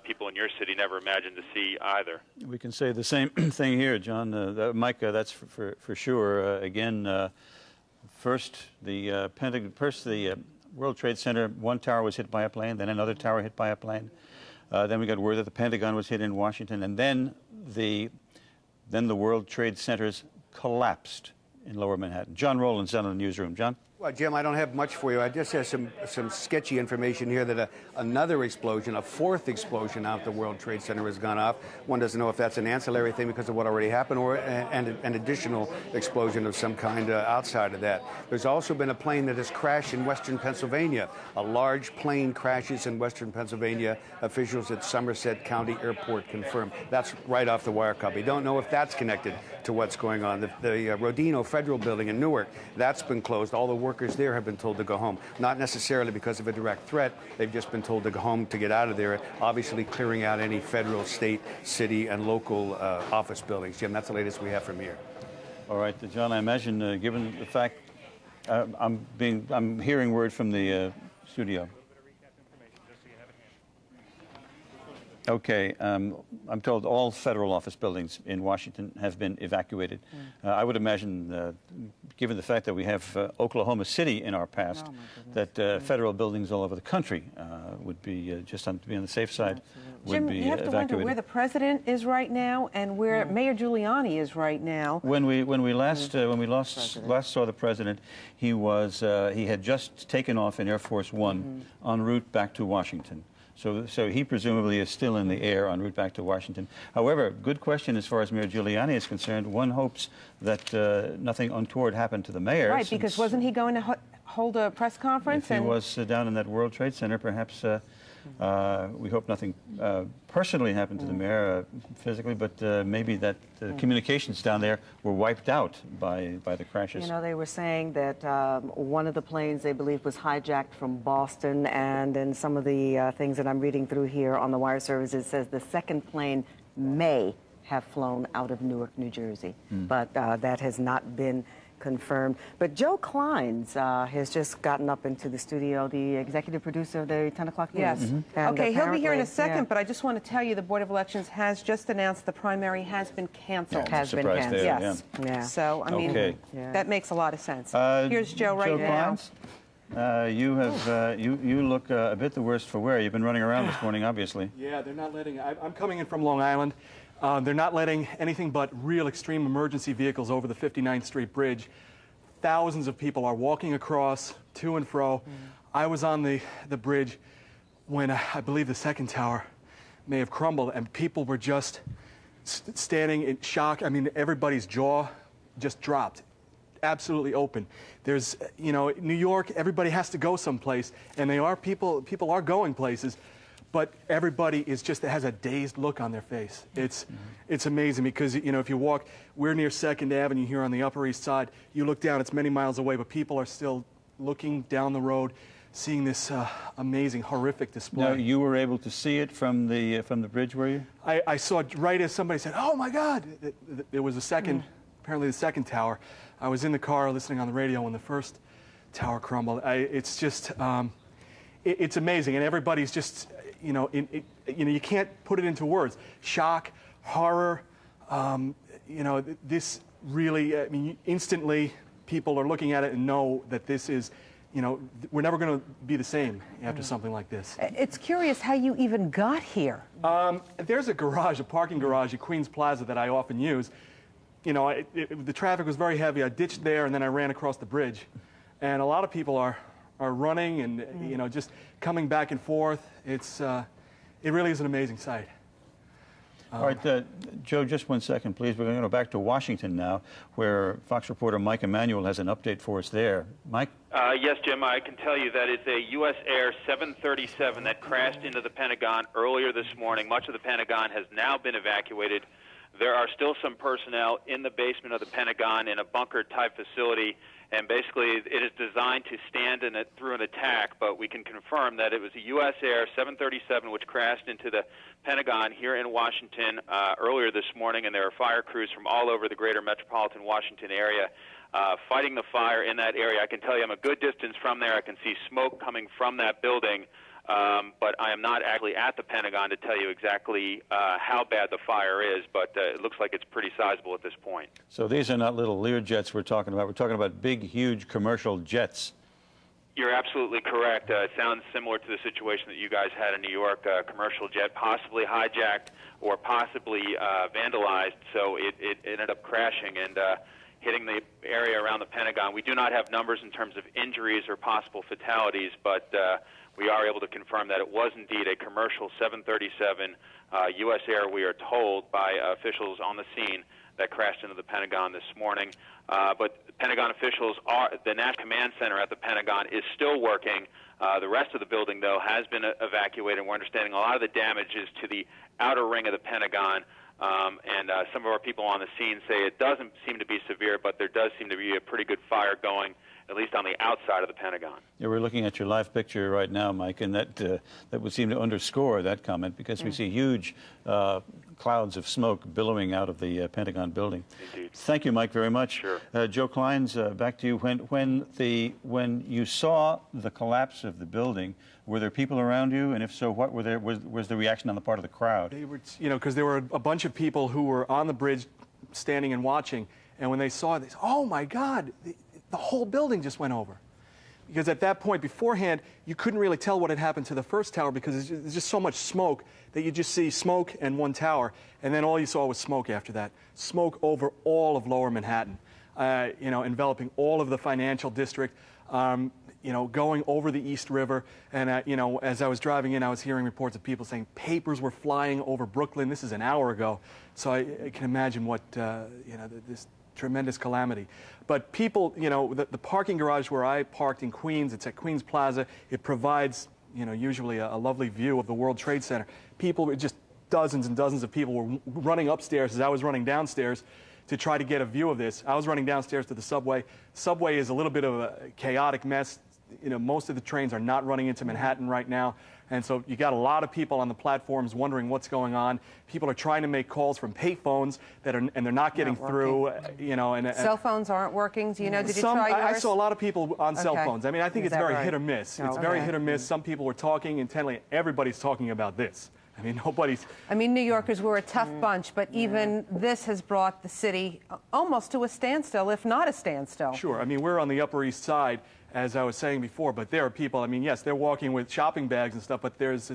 [SPEAKER 22] people in your city never imagined to see either.
[SPEAKER 2] We can say the same thing here, John. Mike, that's for sure. Again, first, the World Trade Center, one tower was hit by a plane, then another tower hit by a plane. Then we got word that the Pentagon was hit in Washington, and then the World Trade Centers collapsed in Lower Manhattan. John Rowland's down in the newsroom. John?
[SPEAKER 21] Well, Jim, I don't have much for you. I just have some sketchy information here that another explosion, a fourth explosion out the World Trade Center has gone off. One doesn't know if that's an ancillary thing because of what already happened or an additional explosion of some kind outside of that. There's also been a plane that has crashed in western Pennsylvania. A large plane crashes in western Pennsylvania. Officials at Somerset County Airport confirmed. That's right off the wire copy. Don't know if that's connected to what's going on. The Rodino Federal Building in Newark, that's been closed. All the workers there have been told to go home. Not necessarily because of a direct threat. They've just been told to go home to get out of there, obviously clearing out any federal, state, city, and local office buildings. Jim, that's the latest we have from here.
[SPEAKER 2] All right, John, I imagine, given the fact I'm hearing word from the studio. Okay, I'm told all federal office buildings in Washington have been evacuated. I would imagine, given the fact that we have Oklahoma City in our past, that federal buildings all over the country would be, just to be on the safe side, would be
[SPEAKER 12] Jim, you have to wonder where the president is right now and where Mayor Giuliani is right now.
[SPEAKER 2] When we last saw the president, he had just taken off in Air Force One en route back to Washington. So he presumably is still in the air en route back to Washington. However, good question as far as Mayor Giuliani is concerned. One hopes that nothing untoward happened to the mayor.
[SPEAKER 12] Right, because wasn't he going to hold a press conference?
[SPEAKER 2] If he was down in that World Trade Center, perhaps we hope nothing personally happened to the mayor physically, but maybe that communications down there were wiped out by the crashes.
[SPEAKER 6] You know, they were saying that one of the planes they believe was hijacked from Boston, and in some of the things that I'm reading through here on the wire service, it says the second plane may have flown out of Newark, New Jersey, but that has not been confirmed. But Joe Kleins has just gotten up into the studio, the executive producer of the 10 o'clock news.
[SPEAKER 12] Yes.
[SPEAKER 6] And
[SPEAKER 12] Okay, he'll be here in a second,
[SPEAKER 6] yeah.
[SPEAKER 12] but I just want to tell you the Board of Elections has just announced the primary has been canceled.
[SPEAKER 6] Has been canceled.
[SPEAKER 2] There,
[SPEAKER 12] yes.
[SPEAKER 6] Yeah.
[SPEAKER 12] So, I mean,
[SPEAKER 2] Okay.
[SPEAKER 12] that makes a lot of sense. Here's Joe right now.
[SPEAKER 2] Kleins, you look a bit the worst for wear. You've been running around this morning, obviously.
[SPEAKER 5] Yeah, they're not letting. I'm coming in from Long Island. They're not letting anything but real extreme emergency vehicles over the 59th Street Bridge. Thousands of people are walking across to and fro. I was on the bridge when I believe the second tower may have crumbled, and people were just standing in shock. I mean, everybody's jaw just dropped, absolutely open. There's, New York, everybody has to go someplace, and people are going places, but everybody has a dazed look on their face. It's amazing because, if you walk, we're near 2nd Avenue here on the Upper East Side. You look down, it's many miles away, but people are still looking down the road, seeing this amazing, horrific display.
[SPEAKER 2] Now, you were able to see it from the bridge, were you?
[SPEAKER 5] I saw it right as somebody said, "Oh my God!" There was a second, apparently the second tower. I was in the car listening on the radio when the first tower crumbled. It's just, it's amazing, and everybody's just, you can't put it into words. Shock, horror, this really, instantly people are looking at it and know that this is, we're never going to be the same after something like this.
[SPEAKER 12] It's curious how you even got here.
[SPEAKER 5] There's a parking garage at Queens Plaza that I often use. The traffic was very heavy. I ditched there and then I ran across the bridge. And a lot of people are running and, just coming back and forth. It really is an amazing sight.
[SPEAKER 2] All right, Joe, just 1 second, please. We're going to go back to Washington now, where Fox reporter Mike Emanuel has an update for us there. Mike?
[SPEAKER 22] Yes, Jim, I can tell you that it's a U.S. Air 737 that crashed into the Pentagon earlier this morning. Much of the Pentagon has now been evacuated. There are still some personnel in the basement of the Pentagon in a bunker-type facility, and basically it is designed to stand in it through an attack, but we can confirm that it was a U.S. Air 737 which crashed into the Pentagon here in Washington earlier this morning, and there are fire crews from all over the greater metropolitan Washington area fighting the fire in that area. I can tell you I'm a good distance from there. I can see smoke coming from that building. But I am not actually at the Pentagon to tell you exactly how bad the fire is, but it looks like it's pretty sizable at this point.
[SPEAKER 2] So these are not little Lear jets we're talking about. We're talking about big, huge commercial jets.
[SPEAKER 22] You're absolutely correct. It sounds similar to the situation that you guys had in New York, a commercial jet possibly hijacked or possibly vandalized, so it ended up crashing and hitting the area around the Pentagon. We do not have numbers in terms of injuries or possible fatalities, but we are able to confirm that it was indeed a commercial 737 U.S. Air, we are told by officials on the scene, that crashed into the Pentagon this morning. But Pentagon officials the National Command Center at the Pentagon is still working. The rest of the building, though, has been evacuated, and we're understanding a lot of the damage is to the outer ring of the Pentagon. And some of our people on the scene say it doesn't seem to be severe, but there does seem to be a pretty good fire going, at least on the outside of the Pentagon.
[SPEAKER 2] Yeah, we're looking at your live picture right now, Mike, and that would seem to underscore that comment, because we see huge clouds of smoke billowing out of the Pentagon building.
[SPEAKER 22] Indeed.
[SPEAKER 2] Thank you, Mike, very much.
[SPEAKER 22] Sure.
[SPEAKER 2] Joe Kleins, back to you. When you saw the collapse of the building, were there people around you, and if so, what was the reaction on the part of the crowd?
[SPEAKER 5] They were, because there were a bunch of people who were on the bridge, standing and watching, and when they saw it, they said, "Oh my God!" The whole building just went over. Because at that point beforehand, you couldn't really tell what had happened to the first tower, because there's just so much smoke that you just see smoke and one tower, and then all you saw was smoke after that. Smoke over all of Lower Manhattan, enveloping all of the financial district, going over the East River. And, as I was driving in, I was hearing reports of people saying papers were flying over Brooklyn. This is an hour ago. So I can imagine what, this tremendous calamity. But people, the parking garage where I parked in Queens, it's at Queens Plaza. It provides, usually a lovely view of the World Trade Center. People, just dozens and dozens of people were running upstairs as I was running downstairs to try to get a view of this. I was running downstairs to the subway. Subway is a little bit of a chaotic mess. Most of the trains are not running into Manhattan right now. And so you got a lot of people on the platforms wondering what's going on. People are trying to make calls from payphones and they're not getting through.
[SPEAKER 12] Cell phones aren't working. Did you try yours?
[SPEAKER 5] I saw a lot of people on cell phones. I mean, I think it's very hit or miss.
[SPEAKER 12] Oh,
[SPEAKER 5] it's very hit or miss. Some people were talking intently. Everybody's talking about this. I mean, nobody's...
[SPEAKER 12] I mean, New Yorkers were a tough bunch, but even this has brought the city almost to a standstill, if not a standstill.
[SPEAKER 5] Sure. I mean, we're on the Upper East Side, as I was saying before, but there are people, I mean, yes, they're walking with shopping bags and stuff, but there's,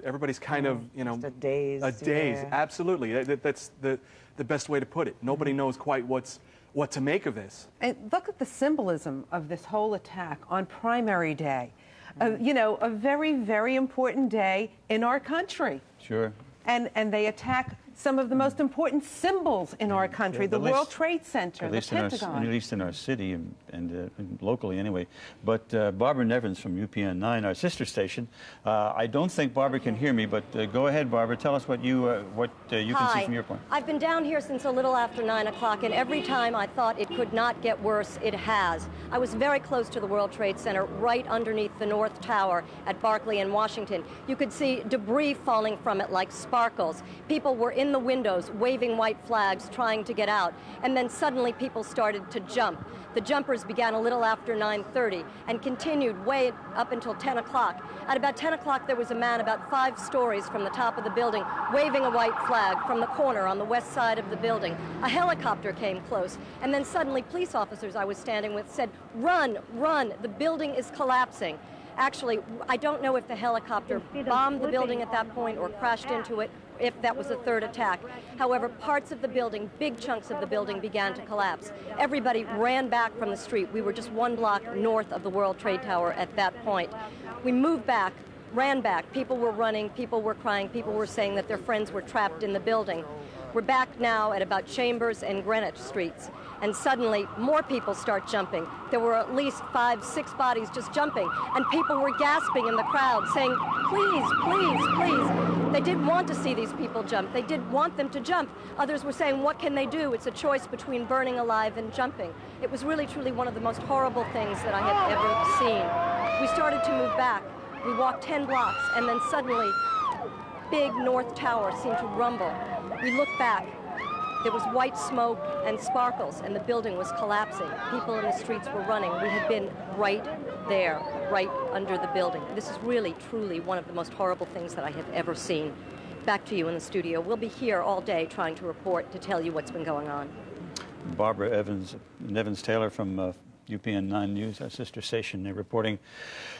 [SPEAKER 5] everybody's kind of,
[SPEAKER 6] just a daze.
[SPEAKER 5] A daze,
[SPEAKER 6] yeah.
[SPEAKER 5] absolutely. That's the best way to put it. Nobody knows quite what to make of this.
[SPEAKER 12] And look at the symbolism of this whole attack on primary day. A very, very important day in our country.
[SPEAKER 2] Sure.
[SPEAKER 12] And they attack some of the most important symbols in our country, the World Trade Center, the Pentagon.
[SPEAKER 2] At least in our city and locally anyway. But Barbara Nevins from UPN 9, our sister station, I don't think Barbara can hear me, but go ahead, Barbara. Tell us what you can see from your point.
[SPEAKER 4] I've been down here since a little after 9 o'clock, and every time I thought it could not get worse, it has. I was very close to the World Trade Center, right underneath the North Tower at Barclay in Washington. You could see debris falling from it like sparkles. People were in the windows waving white flags trying to get out, and then suddenly people started to jump. The jumpers began a little after 9:30 and continued way up until 10 o'clock. At about 10 o'clock there was a man about 5 stories from the top of the building waving a white flag from the corner on the west side of the building. A helicopter came close, and then suddenly police officers I was standing with said, "Run, run, the building is collapsing." Actually, I don't know if the helicopter bombed the building at that point or crashed into it, if that was a third attack. However, parts of the building, big chunks of the building began to collapse. Everybody ran back from the street. We were just 1 block north of the World Trade Tower at that point. We moved back. ran back. People were running, people were crying, people were saying that their friends were trapped in the building. We're back now at about Chambers and Greenwich Streets, and suddenly more people start jumping. There were at least 5, 6 bodies just jumping, and people were gasping in the crowd saying, please, please, please. They did want to see these people jump. They did want them to jump. Others were saying, what can they do? It's a choice between burning alive and jumping. It was really, truly one of the most horrible things that I have ever seen. We started to move back. We walked 10 blocks, and then suddenly, big North Tower seemed to rumble. We looked back. There was white smoke and sparkles, and the building was collapsing. People in the streets were running. We had been right there, right under the building. This is really, truly one of the most horrible things that I have ever seen. Back to you in the studio. We'll be here all day trying to report, to tell you what's been going on.
[SPEAKER 2] Barbara Evans-Taylor from UPN 9 News, our sister station, reporting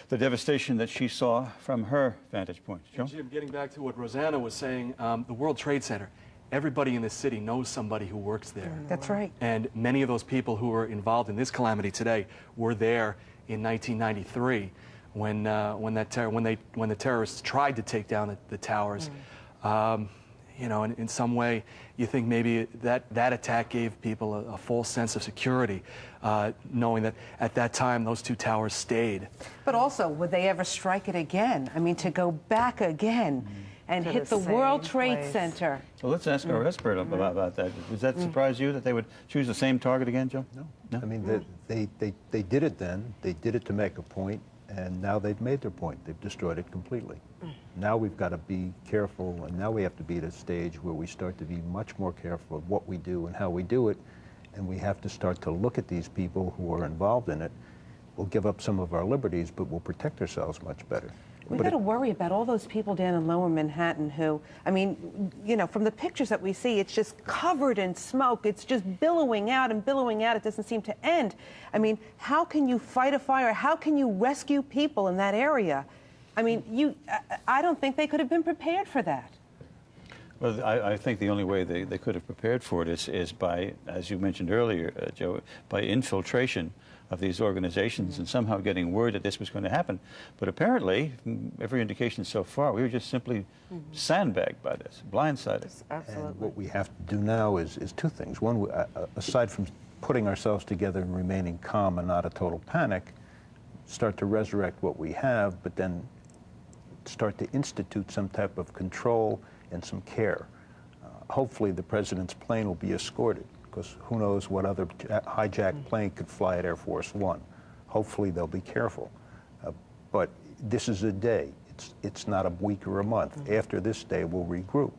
[SPEAKER 2] the devastation that she saw from her vantage point. Joe?
[SPEAKER 5] Jim, getting back to what Rosanna was saying, the World Trade Center, everybody in this city knows somebody who works there.
[SPEAKER 12] That's right.
[SPEAKER 5] And many of those people who were involved in this calamity today were there in 1993 when the terrorists tried to take down the towers. You know, in some way, you think maybe that attack gave people a false sense of security, knowing that at that time those 2 towers stayed.
[SPEAKER 12] But also, would they ever strike it again? I mean, to go back again and
[SPEAKER 6] To
[SPEAKER 12] hit
[SPEAKER 6] the
[SPEAKER 12] the World
[SPEAKER 6] same
[SPEAKER 12] Trade
[SPEAKER 6] place.
[SPEAKER 12] Center.
[SPEAKER 2] Well, let's ask our expert about that. Does that surprise you that they would choose the same target again, Joe?
[SPEAKER 9] No. I mean, they did it then. They did it to make a point, and now they've made their point. They've destroyed it completely. Now we've got to be careful, and now we have to be at a stage where we start to be much more careful of what we do and how we do it, and we have to start to look at these people who are involved in it. We'll give up some of our liberties, but we'll protect ourselves much better.
[SPEAKER 12] We've got to worry about all those people down in Lower Manhattan who, I mean, you know, from the pictures that we see, it's just covered in smoke. It's just billowing out and billowing out. It doesn't seem to end. I mean, how can you fight a fire? How can you rescue people in that area? I mean, I don't think they could have been prepared for that.
[SPEAKER 2] Well, I think the only way they could have prepared for it is by, as you mentioned earlier, Joe, by infiltration of these organizations and somehow getting word that this was going to happen. But apparently, from every indication so far, we were just simply sandbagged by this, blindsided.
[SPEAKER 6] Absolutely.
[SPEAKER 9] And what we have to do now is 2 things. One, aside from putting ourselves together and remaining calm and not a total panic, start to resurrect what we have, but then start to institute some type of control and some care. Hopefully the president's plane will be escorted, because who knows what other hijacked plane could fly at Air Force One. Hopefully they'll be careful. But this is a day. It's not a week or a month. After this day, we'll regroup.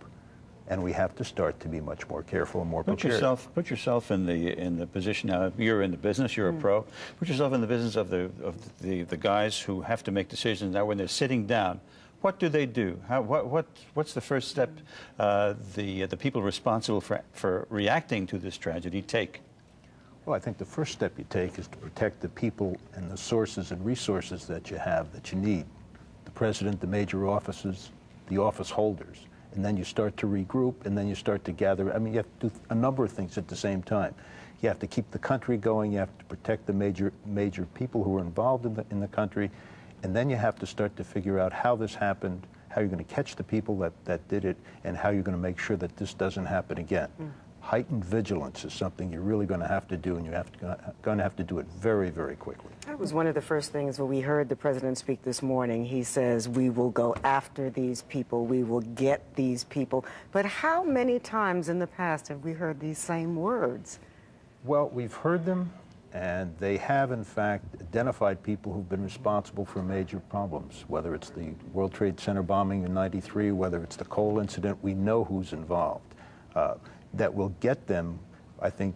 [SPEAKER 9] And we have to start to be much more careful and more prepared.
[SPEAKER 2] Put yourself in the position now. You're in the business. You're a pro. Put yourself in the business of the guys who have to make decisions now. When they're sitting down, what do they do? What's the first step the people responsible for reacting to this tragedy take?
[SPEAKER 9] Well, I think the first step you take is to protect the people and the sources and resources that you have, that you need. The president, the major offices, the office holders. And then you start to regroup, and then you start to gather. I mean, you have to do a number of things at the same time. You have to keep the country going. You have to protect the major people who are involved in the country. And then you have to start to figure out how this happened, how you're going to catch the people that did it, and how you're going to make sure that this doesn't happen again. Heightened vigilance is something you're really going to have to do, and you're going to have to do it very, very quickly.
[SPEAKER 6] That was one of the first things when we heard the president speak this morning. He says, we will go after these people, we will get these people. But how many times in the past have we heard these same words?
[SPEAKER 9] Well, we've heard them, and they have, in fact, identified people who've been responsible for major problems, whether it's the World Trade Center bombing in '93, whether it's the coal incident. We know who's involved. That will get them. I think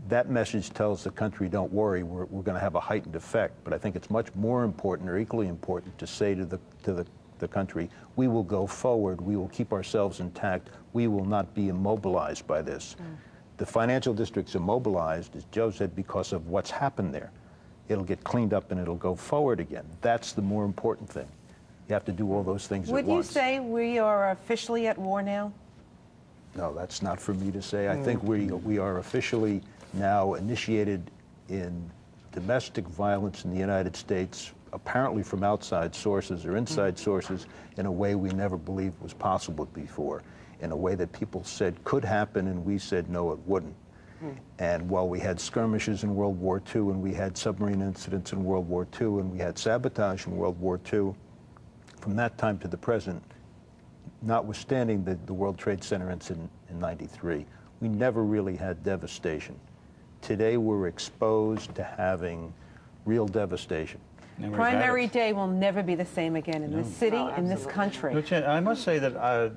[SPEAKER 9] that message tells the country, don't worry, we're going to have a heightened effect. But I think it's much more important, or equally important, to say to the country, we will go forward, we will keep ourselves intact, we will not be immobilized by this. The financial district's immobilized, as Joe said, because of what's happened there. It'll get cleaned up and it'll go forward again. That's the more important thing. You have to do all those things at once.
[SPEAKER 12] Would you say we are officially at war now?
[SPEAKER 9] No, that's not for me to say. I think we are officially now initiated in domestic violence in the United States apparently from outside sources or inside sources in a way we never believed was possible before, in a way that people said could happen and we said no, it wouldn't. And while we had skirmishes in World War II and we had submarine incidents in World War II and we had sabotage in World War II, from that time to the present, notwithstanding the World Trade Center incident in '93, we never really had devastation. Today we're exposed to having real devastation.
[SPEAKER 12] Primary day will never be the same again in this city, in this country.
[SPEAKER 2] Lieutenant, I must say that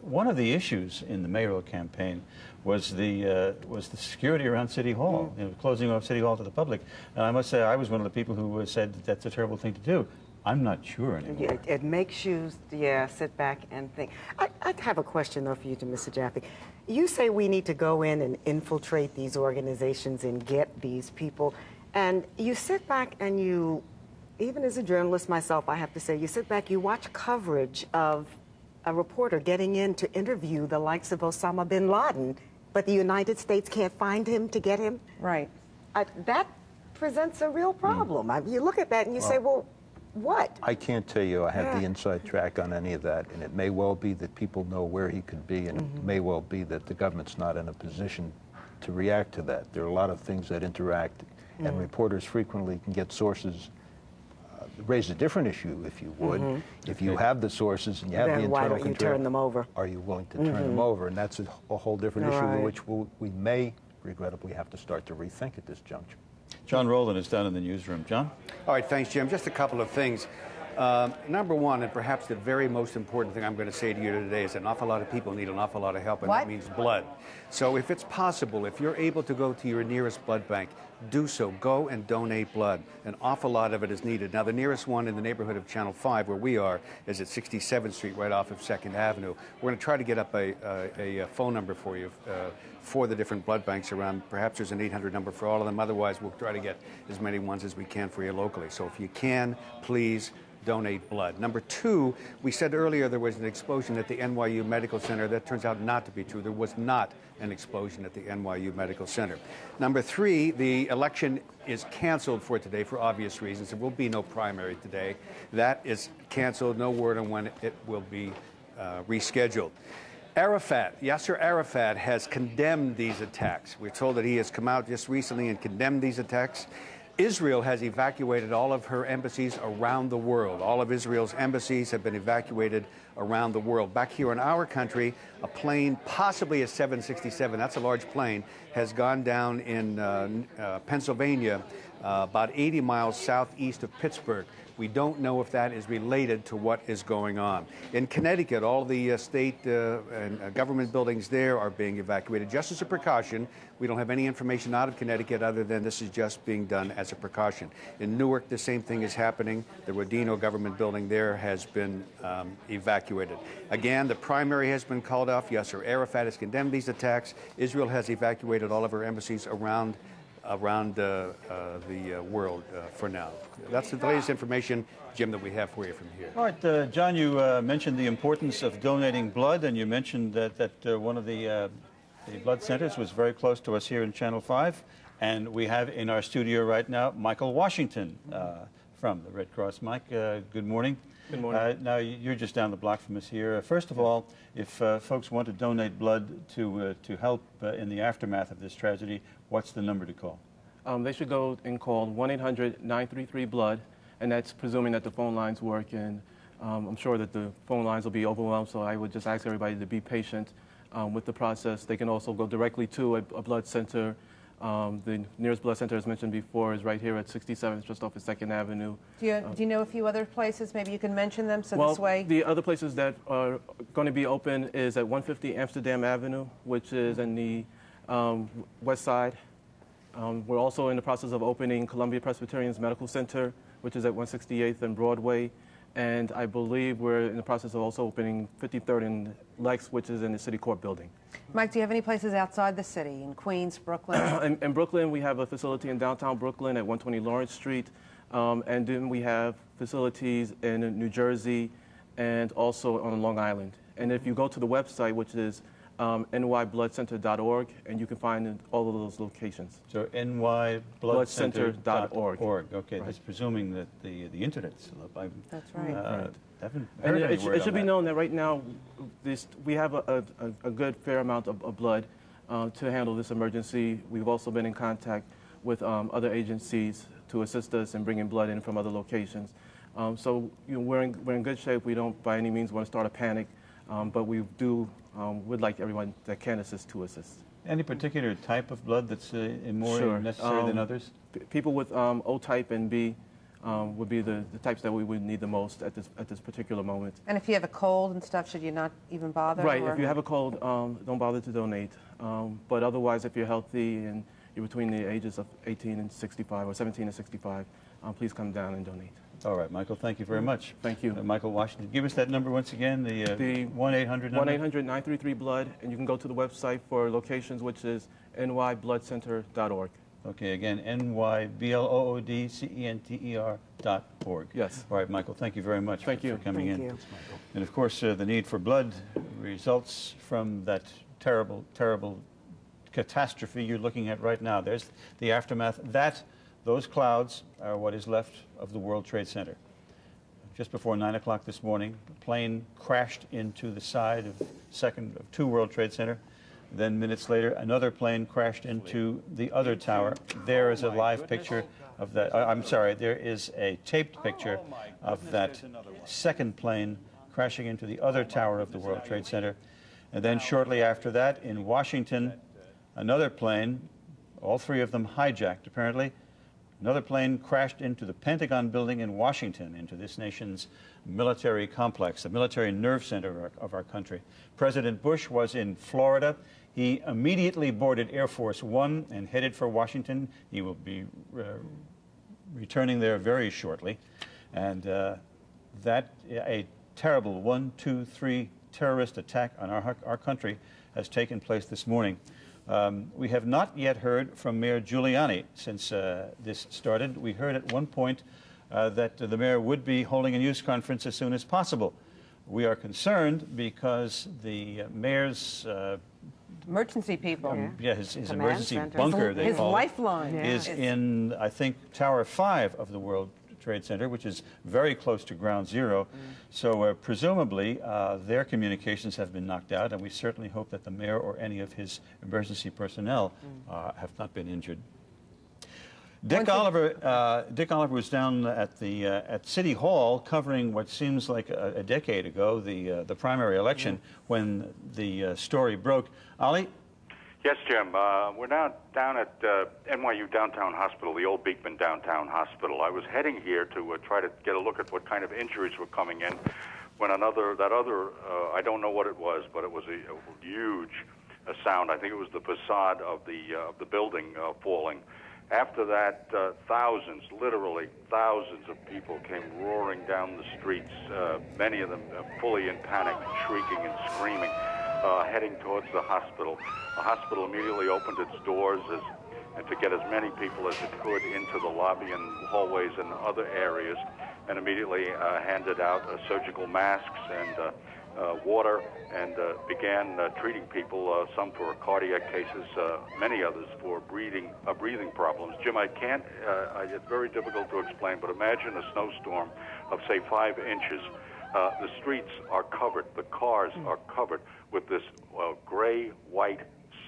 [SPEAKER 2] one of the issues in the mayoral campaign was the security around City Hall, closing off City Hall to the public. And I must say I was one of the people who said that that's a terrible thing to do. I'm not sure anymore.
[SPEAKER 6] It makes you, sit back and think. I have a question, though, for you, to Mr. Jaffe. You say we need to go in and infiltrate these organizations and get these people. And you sit back and you, even as a journalist myself, I have to say, you sit back, you watch coverage of a reporter getting in to interview the likes of Osama bin Laden, but the United States can't find him to get him.
[SPEAKER 12] Right.
[SPEAKER 6] That presents a real problem. I mean, you look at that and you say, well, what?
[SPEAKER 9] I can't tell you I have the inside track on any of that, and it may well be that people know where he could be, and it may well be that the government's not in a position to react to that. There are a lot of things that interact, and reporters frequently can get sources. Raise a different issue, if you would. If you have the sources and you have the internal control, why don't you turn them over? Are you willing to turn them over? And that's a whole different issue, which we may, regrettably, have to start to rethink at this juncture.
[SPEAKER 2] John Rowland is down in the newsroom. John?
[SPEAKER 21] All right, thanks, Jim. Just a couple of things. Number one, and perhaps the very most important thing I'm going to say to you today, is that an awful lot of people need an awful lot of help, and that means blood. So if it's possible, if you're able to go to your nearest blood bank, do so. Go and donate blood. An awful lot of it is needed. Now, the nearest one in the neighborhood of Channel 5, where we are, is at 67th Street, right off of 2nd Avenue. We're going to try to get up a phone number for you for the different blood banks around. Perhaps there's an 800 number for all of them. Otherwise, we'll try to get as many ones as we can for you locally. So if you can, please donate blood. Number two, we said earlier there was an explosion at the NYU Medical Center. That turns out not to be true. There was not an explosion at the NYU Medical Center. Number three, the election is canceled for today for obvious reasons. There will be no primary today. That is canceled. No word on when it will be rescheduled. Yasser Arafat has condemned these attacks. We're told that he has come out just recently and condemned these attacks. Israel has evacuated all of her embassies around the world. All of Israel's embassies have been evacuated around the world. Back here in our country, a plane, possibly a 767, that's a large plane, has gone down in Pennsylvania, about 80 miles southeast of Pittsburgh. We don't know if that is related to what is going on. In Connecticut, all the state and government buildings there are being evacuated just as a precaution. We don't have any information out of Connecticut other than this is just being done as a precaution. In Newark, the same thing is happening. The Rodino government building there has been evacuated. Again, the primary has been called off. Yasser Arafat has condemned these attacks. Israel has evacuated all of her embassies around the world for now. That's the latest information, Jim, that we have for you from here.
[SPEAKER 2] All right, John, you mentioned the importance of donating blood, and you mentioned that one of the blood centers was very close to us here in Channel 5, and we have in our studio right now Michael Washington from the Red Cross. Mike, good morning.
[SPEAKER 7] Good morning.
[SPEAKER 2] Now, you're just down the block from us here. First of all, if folks want to donate blood to help in the aftermath of this tragedy, what's the number to call?
[SPEAKER 7] They should go and call 1-800-933-BLOOD, and that's presuming that the phone lines work. And I'm sure that the phone lines will be overwhelmed, so I would just ask everybody to be patient with the process. They can also go directly to a blood center. The nearest blood center, as mentioned before, is right here at 67th, just off of 2nd Avenue.
[SPEAKER 12] Do you know a few other places? Maybe you can mention them so
[SPEAKER 7] well,
[SPEAKER 12] this way.
[SPEAKER 7] The other places that are going to be open is at 150 Amsterdam Avenue, which is in the west side. We're also in the process of opening Columbia Presbyterian's Medical Center, which is at 168th and Broadway. And I believe we're in the process of also opening 53rd and Lex, which is in the City Court building.
[SPEAKER 12] Mike, do you have any places outside the city, in Queens, Brooklyn?
[SPEAKER 7] In Brooklyn, we have a facility in downtown Brooklyn at 120 Lawrence Street. And then we have facilities in New Jersey and also on Long Island. And if you go to the website, which is nybloodcenter.org, and you can find all of those locations.
[SPEAKER 2] So nybloodcenter.org. Okay,
[SPEAKER 7] Right.
[SPEAKER 2] that's presuming that the internet's up.
[SPEAKER 12] That's right.
[SPEAKER 2] Haven't
[SPEAKER 7] And
[SPEAKER 2] heard any
[SPEAKER 7] it
[SPEAKER 2] word
[SPEAKER 7] should
[SPEAKER 2] on
[SPEAKER 7] be
[SPEAKER 2] that.
[SPEAKER 7] known that right now we have a good fair amount of blood to handle this emergency. We've also been in contact with other agencies to assist us in bringing blood in from other locations. So we're in good shape. We don't by any means want to start a panic, but we would like everyone that can assist to assist.
[SPEAKER 2] Any particular type of blood that's more necessary than others?
[SPEAKER 7] People with O type and B would be the types that we would need the most at this particular moment.
[SPEAKER 12] And if you have a cold and stuff, should you not even bother?
[SPEAKER 7] Right.
[SPEAKER 12] Or?
[SPEAKER 7] If you have a cold, don't bother to donate. But otherwise, if you're healthy and you're between the ages of 18 and 65 or 17 and 65, please come down and donate.
[SPEAKER 2] All right, Michael, thank you very much.
[SPEAKER 7] Thank you.
[SPEAKER 2] Michael Washington. Give us that number once again, the 1-800 number.
[SPEAKER 7] 1-800-933-BLOOD, and you can go to the website for locations, which is nybloodcenter.org.
[SPEAKER 2] Okay, again, nybloodcenter.org.
[SPEAKER 7] Yes.
[SPEAKER 2] All right, Michael, thank you very much for coming in.
[SPEAKER 6] Thank you.
[SPEAKER 2] And of course, the need for blood results from that terrible, terrible catastrophe you're looking at right now. There's the aftermath. Those clouds are what is left of the World Trade Center. Just before 9 o'clock this morning, a plane crashed into the side of 2 World Trade Center. Then minutes later, another plane crashed into the other tower. There is a live picture of that. I'm sorry, there is a taped picture of that second plane crashing into the other tower of the World Trade Center. And then shortly after that, in Washington, another plane, all 3 of them hijacked apparently. Another plane crashed into the Pentagon building in Washington, into this nation's military complex, the military nerve center of our country. President Bush was in Florida. He immediately boarded Air Force One and headed for Washington. He will be returning there very shortly. And a terrible 1, 2, 3 terrorist attack on our country has taken place this morning. We have not yet heard from Mayor Giuliani since this started. We heard at one point that the mayor would be holding a news conference as soon as possible. We are concerned because the mayor's
[SPEAKER 12] emergency people.
[SPEAKER 2] His emergency bunker, they
[SPEAKER 12] his
[SPEAKER 2] call
[SPEAKER 12] lifeline
[SPEAKER 2] it, is in, I think, Tower 5 of the World Trade Center, which is very close to ground zero. So presumably their communications have been knocked out, and we certainly hope that the mayor or any of his emergency personnel have not been injured. Dick Oliver was down at City Hall covering what seems like a decade ago, the primary election, when the story broke. Ollie?
[SPEAKER 3] Yes, Jim. We're now down at NYU Downtown Hospital, the old Beekman Downtown Hospital. I was heading here to try to get a look at what kind of injuries were coming in when I don't know what it was, but it was a huge sound. I think it was the facade of the building falling. After that, literally thousands of people came roaring down the streets, many of them fully in panic, shrieking and screaming, heading towards the hospital. The hospital immediately opened its doors and to get as many people as it could into the lobby and hallways and other areas, and immediately handed out surgical masks and water, and began treating people, some for cardiac cases, many others for breathing problems. Jim, it's very difficult to explain, but imagine a snowstorm of, say, 5 inches. The streets are covered, the cars are covered with this gray-white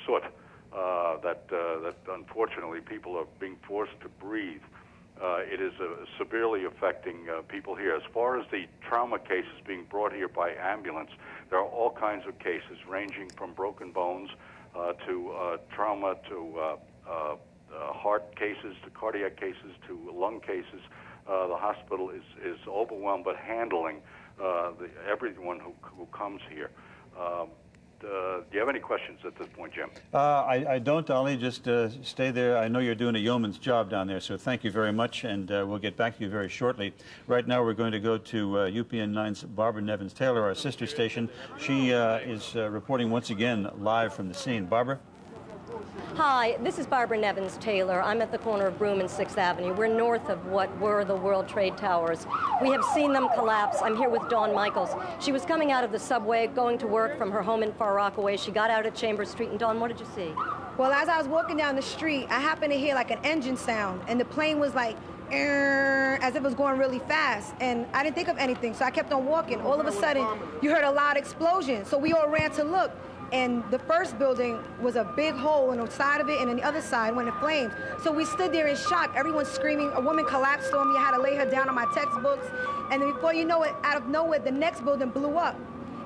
[SPEAKER 3] soot that unfortunately people are being forced to breathe. It is severely affecting people here. As far as the trauma cases being brought here by ambulance, there are all kinds of cases ranging from broken bones to trauma to heart cases to cardiac cases to lung cases. The hospital is overwhelmed, but handling everyone who comes here. Do you have any questions at this point, Jim?
[SPEAKER 2] I don't, Ollie. Just stay there. I know you're doing a yeoman's job down there, so thank you very much, and we'll get back to you very shortly. Right now, we're going to go to UPN 9's Barbara Nevins-Taylor, our sister station. She is reporting once again live from the scene. Barbara?
[SPEAKER 4] Hi, this is Barbara Nevins Taylor. I'm at the corner of Broome and 6th Avenue. We're north of what were the World Trade Towers. We have seen them collapse. I'm here with Dawn Michaels. She was coming out of the subway, going to work from her home in Far Rockaway. She got out at Chambers Street. And Dawn, what did you see?
[SPEAKER 8] Well, as I was walking down the street, I happened to hear like an engine sound, and the plane was like, as if it was going really fast, and I didn't think of anything, so I kept on walking. All of a sudden, you heard a loud explosion, so we all ran to look, and the first building was a big hole on the side of it, and on the other side went in flames. So we stood there in shock, everyone screaming. A woman collapsed on me. I had to lay her down on my textbooks, and then before you know it, out of nowhere, the next building blew up.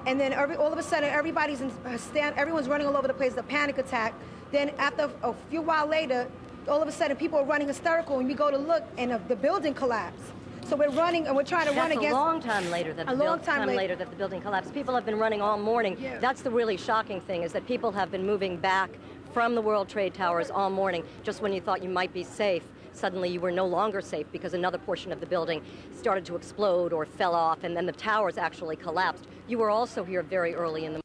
[SPEAKER 8] And then all of a sudden, everyone's running all over the place, a panic attack. Then after a few while later, all of a sudden, people are running hysterical, and we go to look, and the building collapsed. So we're running, and we're trying to run against...
[SPEAKER 4] That's a long time later that the building collapsed. People have been running all morning.
[SPEAKER 8] Yeah.
[SPEAKER 4] That's the really shocking thing, is that people have been moving back from the World Trade Towers all morning. Just when you thought you might be safe, suddenly you were no longer safe because another portion of the building started to explode or fell off, and then the towers actually collapsed. You were also here very early in the